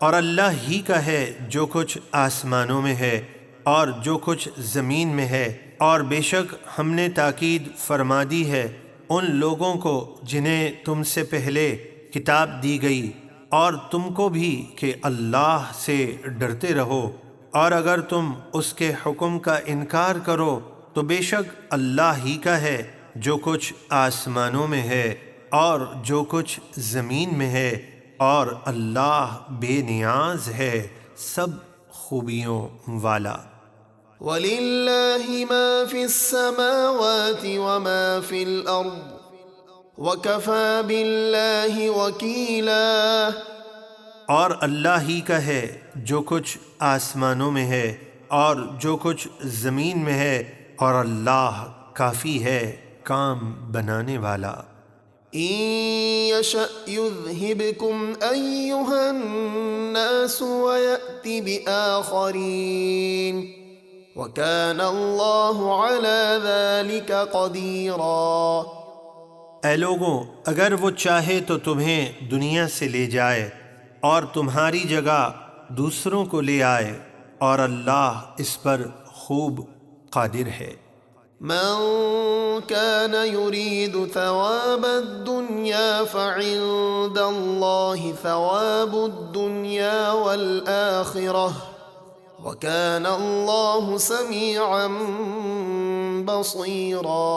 اور اللہ ہی کا ہے جو کچھ آسمانوں میں ہے اور جو کچھ زمین میں ہے، اور بے شک ہم نے تاکید فرما دی ہے ان لوگوں کو جنہیں تم سے پہلے کتاب دی گئی اور تم کو بھی کہ اللہ سے ڈرتے رہو، اور اگر تم اس کے حکم کا انکار کرو تو بے شک اللہ ہی کا ہے جو کچھ آسمانوں میں ہے اور جو کچھ زمین میں ہے، اور اللہ بے نیاز ہے سب خوبیوں والا۔ وَلِلَّهِ مَا فِي السَّمَاوَاتِ وَمَا فِي الْأَرْضِ وَكَفَى بِاللَّهِ وَكِيلًا۔ اور اللہ ہی کا ہے جو کچھ آسمانوں میں ہے اور جو کچھ زمین میں ہے، اور اللہ کافی ہے کام بنانے والا۔ إِن يَشَأْ يُذْهِبْكُمْ أَيُّهَا النَّاسُ وَيَأْتِ بِآخَرِينَ وَكَانَ اللَّهُ عَلَى ذَلِكَ قَدِيرًا۔ اے لوگوں، اگر وہ چاہے تو تمہیں دنیا سے لے جائے اور تمہاری جگہ دوسروں کو لے آئے، اور اللہ اس پر خوب قادر ہے۔ من كان يريد ثواب الدنيا فعند الله ثواب الدنيا والآخرة وكان الله سميعا بصيرا۔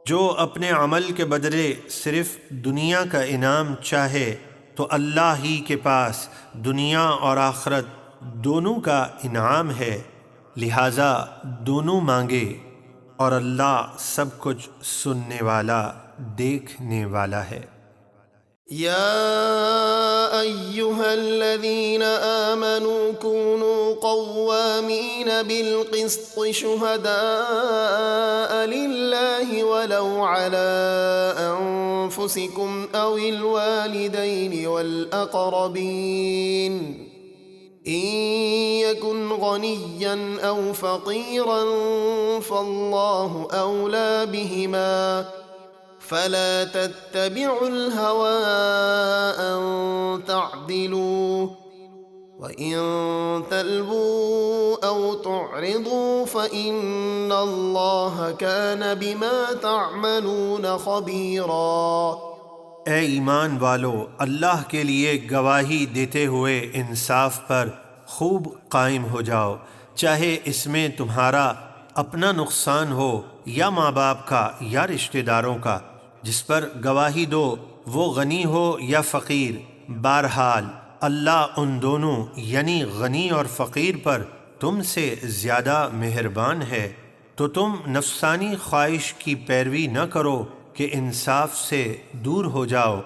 جو اپنے عمل کے بدلے صرف دنیا کا انعام چاہے تو اللہ ہی کے پاس دنیا اور آخرت دونوں کا انعام ہے، لہذا دونوں مانگے، اور اللہ سب کچھ سننے والا دیکھنے والا ہے۔ يا أيها الذين آمنوا كونوا قوامين بالقسط شهداء لله ولو على أنفسكم أو الوالدين والأقربين إن يكن غنيا أو فقيرا فالله أولى بهما فلا تتبعوا الهوى أن تعدلوا وإن تلووا أو تعرضوا فإن الله كان بما تعملون خبيرا۔ اے ایمان والو، اللہ کے لیے گواہی دیتے ہوئے انصاف پر خوب قائم ہو جاؤ، چاہے اس میں تمہارا اپنا نقصان ہو یا ماں باپ کا یا رشتہ داروں کا۔ جس پر گواہی دو وہ غنی ہو یا فقیر، بہرحال اللہ ان دونوں یعنی غنی اور فقیر پر تم سے زیادہ مہربان ہے۔ تو تم نفسانی خواہش کی پیروی نہ کرو کہ انصاف سے دور ہو جاؤ۔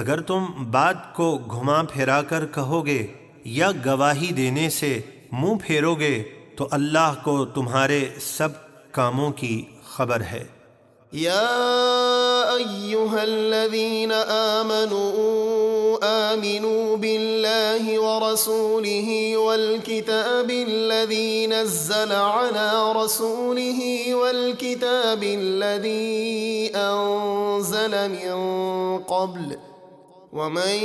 اگر تم بات کو گھما پھرا کر کہو گے یا گواہی دینے سے منہ پھیرو گے تو اللہ کو تمہارے سب کاموں کی خبر ہے۔ يا أيها الذين آمنوا بالله ورسوله والكتاب الذي نزل على رسوله والكتاب الذي أنزل من قبل ومن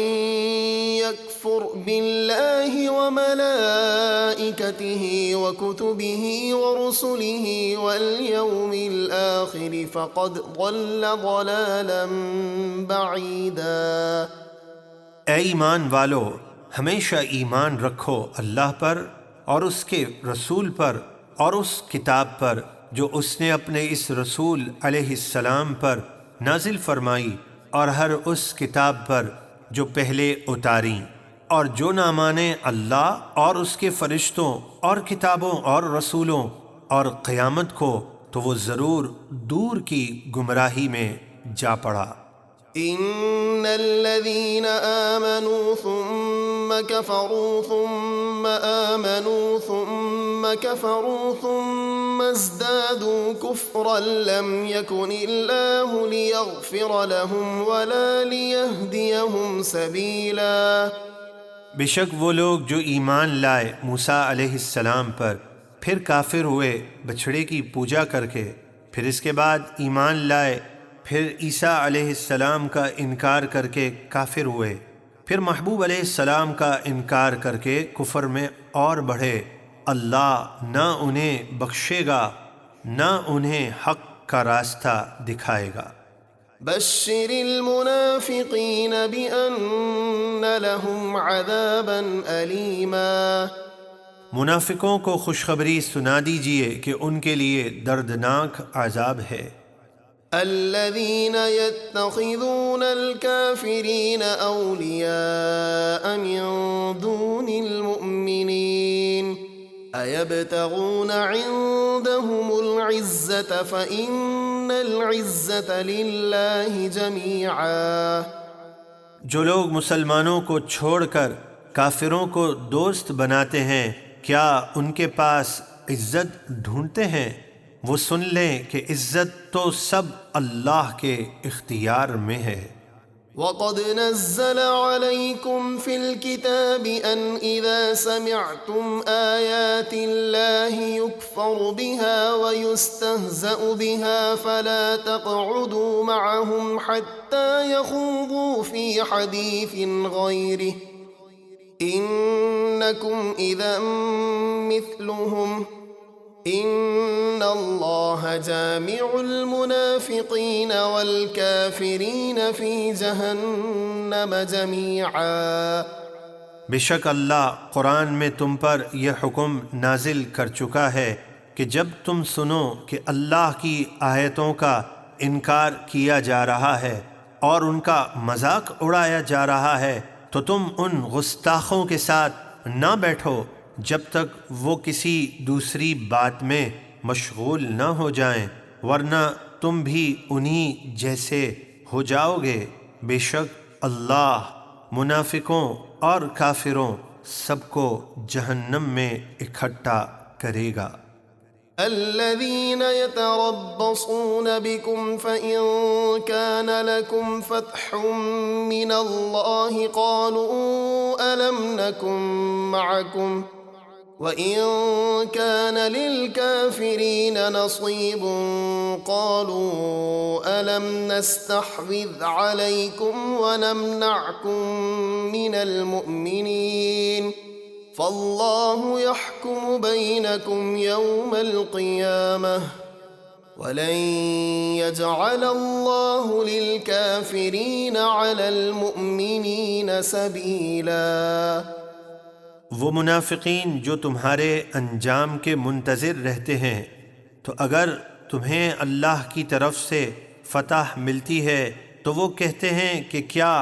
يكفر بالله وملائكته وكتبه ورسله واليوم الآخر فقد ضل ضلالا بعيدا۔ اے ایمان والو، ہمیشہ ایمان رکھو اللہ پر اور اس کے رسول پر اور اس کتاب پر جو اس نے اپنے اس رسول علیہ السلام پر نازل فرمائی، اور ہر اس کتاب پر جو پہلے اتاری، اور جو نہ مانے اللہ اور اس کے فرشتوں اور کتابوں اور رسولوں اور قیامت کو تو وہ ضرور دور کی گمراہی میں جا پڑا۔ ان الذين آمنوا ثم كفروا ثم آمنوا ثم كفروا ثم ازدادوا كفرا لم يكن الله ليغفر لهم ولا ليهديهم سبيلا۔ بے شک وہ لوگ جو ایمان لائے موسیٰ علیہ السلام پر، پھر کافر ہوئے بچھڑے کی پوجا کر کے، پھر اس کے بعد ایمان لائے، پھر عیسیٰ علیہ السلام کا انکار کر کے کافر ہوئے، پھر محبوب علیہ السلام کا انکار کر کے کفر میں اور بڑھے، اللہ نہ انہیں بخشے گا نہ انہیں حق کا راستہ دکھائے گا۔ بشر المنافقین بأن لهم عذابا ألیما۔ منافقوں کو خوشخبری سنا دیجئے کہ ان کے لیے دردناک عذاب ہے۔ الذين يتخذون الكافرين أولياء من دون المؤمنين أيبتغون عندهم العزة فإن العزة لله جميعا۔ جو لوگ مسلمانوں کو چھوڑ کر کافروں کو دوست بناتے ہیں، کیا ان کے پاس عزت ڈھونڈتے ہیں؟ وہ سن لیں کہ عزت تو سب اللہ کے اختیار میں ہے۔ وَقَدْ نَزَّلَ عَلَيْكُمْ فِي الْكِتَابِ أَنْ إِذَا سَمِعْتُمْ آيَاتِ اللَّهِ يُكْفَرُ بِهَا وَيُسْتَهْزَأُ بِهَا فَلَا تَقْعُدُوا مَعَهُمْ حَتَّى يَخُوضُوا فِي حَدِيثٍ غَيْرِهِ إِنَّكُمْ إِذًا مِثْلُهُمْ ان اللہ جامع المنافقین والکافرین فی جہنم جمیعا۔ بے شک اللہ قرآن میں تم پر یہ حکم نازل کر چکا ہے کہ جب تم سنو کہ اللہ کی آیتوں کا انکار کیا جا رہا ہے اور ان کا مذاق اڑایا جا رہا ہے تو تم ان گستاخوں کے ساتھ نہ بیٹھو جب تک وہ کسی دوسری بات میں مشغول نہ ہو جائیں، ورنہ تم بھی انہی جیسے ہو جاؤ گے۔ بے شک اللہ منافقوں اور کافروں سب کو جہنم میں اکٹھا کرے گا۔ الذين يتربصون بكم فإن كان لكم فتح من الله قالوا ألم نكن معكم وإن كان للكافرين نصيب قالوا ألم نستحوذ عليكم ونمنعكم من المؤمنين فالله يحكم بينكم يوم القيامة ولن يجعل الله للكافرين على المؤمنين سبيلا۔ وہ منافقین جو تمہارے انجام کے منتظر رہتے ہیں، تو اگر تمہیں اللہ کی طرف سے فتح ملتی ہے تو وہ کہتے ہیں کہ کیا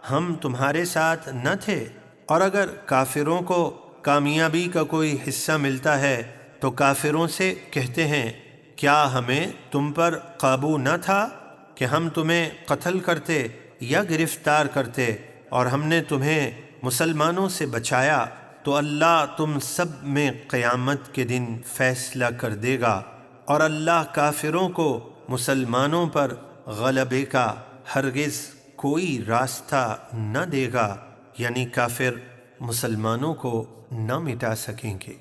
ہم تمہارے ساتھ نہ تھے، اور اگر کافروں کو کامیابی کا کوئی حصہ ملتا ہے تو کافروں سے کہتے ہیں کیا ہمیں تم پر قابو نہ تھا کہ ہم تمہیں قتل کرتے یا گرفتار کرتے، اور ہم نے تمہیں مسلمانوں سے بچایا، تو اللہ تم سب میں قیامت کے دن فیصلہ کر دے گا، اور اللہ کافروں کو مسلمانوں پر غلبے کا ہرگز کوئی راستہ نہ دے گا، یعنی کافر مسلمانوں کو نہ مٹا سکیں گے۔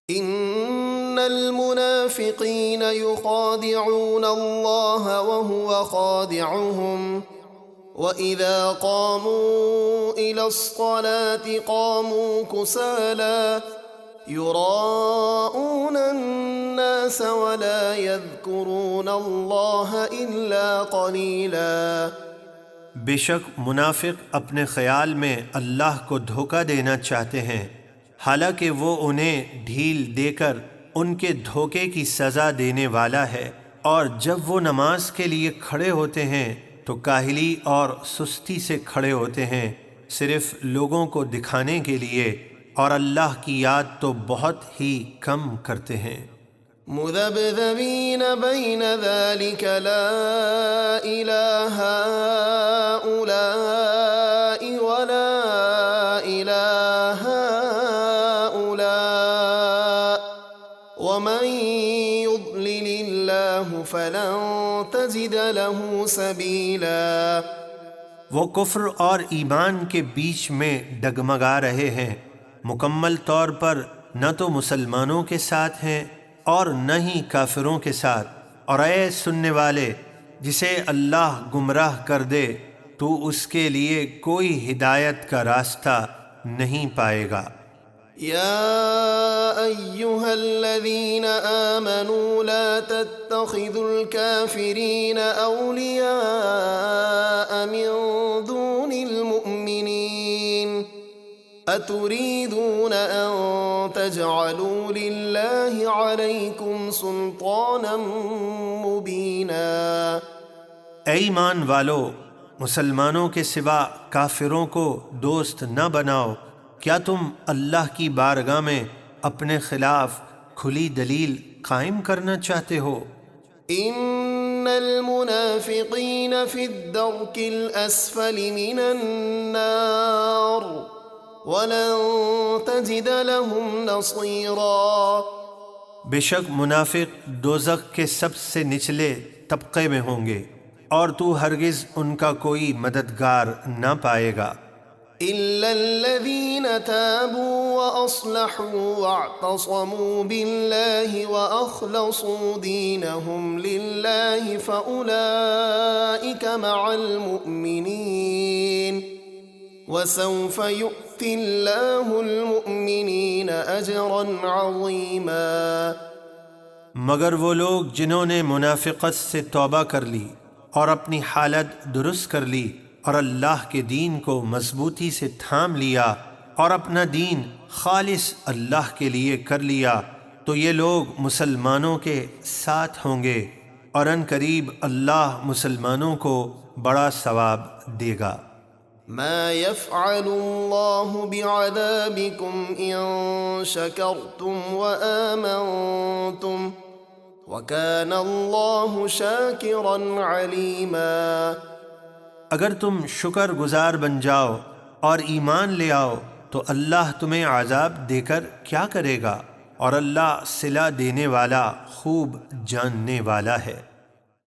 ان المنافقین یخادعون اللہ وهو خادعهم وَإِذَا قَامُوا إِلَى الصَّلَاةِ قَامُوا كُسَالَى يُرَاءُونَ النَّاسَ وَلَا يَذْكُرُونَ اللَّهَ إِلَّا قَلِيلًا۔ بے شک منافق اپنے خیال میں اللہ کو دھوکہ دینا چاہتے ہیں، حالانکہ وہ انہیں ڈھیل دے کر ان کے دھوکے کی سزا دینے والا ہے، اور جب وہ نماز کے لیے کھڑے ہوتے ہیں تو کاہلی اور سستی سے کھڑے ہوتے ہیں، صرف لوگوں کو دکھانے کے لیے، اور اللہ کی یاد تو بہت ہی کم کرتے ہیں۔ مذبذبین بین ذلک لا الہ ہؤلاء ولا الہ ہؤلاء ومن يضلل اللہ فلن تجد له سبیلا۔ وہ کفر اور ایمان کے بیچ میں ڈگمگا رہے ہیں، مکمل طور پر نہ تو مسلمانوں کے ساتھ ہیں اور نہ ہی کافروں کے ساتھ، اور اے سننے والے، جسے اللہ گمراہ کر دے تو اس کے لیے کوئی ہدایت کا راستہ نہیں پائے گا۔ يا أيها الذين آمنوا لا تتخذوا الكافرين أولياء من دون المؤمنين أتريدون أن تجعلوا لله عليكم سلطانا مبينا۔ اے ایمان والو، مسلمانوں کے سوا کافروں کو دوست نہ بناؤ۔ کیا تم اللہ کی بارگاہ میں اپنے خلاف کھلی دلیل قائم کرنا چاہتے ہو؟ ان المنافقین فی الدرک الاسفل من النار ولن تجد لهم نصیرا۔ بے شک منافق دوزخ کے سب سے نچلے طبقے میں ہوں گے، اور تو ہرگز ان کا کوئی مددگار نہ پائے گا۔ إلا الذين تابوا وأصلحوا واعتصموا بالله وأخلصوا دينهم لله فأولئك مع المؤمنين وسوف يؤتي الله المؤمنين أجرا عظيما۔ مگر وہ لوگ جنہوں نے منافقت سے توبہ کر لی اور اپنی حالت درست کر لی، اور اللہ کے دین کو مضبوطی سے تھام لیا، اور اپنا دین خالص اللہ کے لیے کر لیا، تو یہ لوگ مسلمانوں کے ساتھ ہوں گے، اور ان قریب اللہ مسلمانوں کو بڑا ثواب دے گا۔ ما يفعل الله بعذابكم إن شكرتم وآمنتم وكان الله شاكرا عليما۔ اگر تم شکر گزار بن جاؤ اور ایمان لے آؤ تو اللہ تمہیں عذاب دے کر کیا کرے گا، اور اللہ صلہ دینے والا خوب جاننے والا ہے۔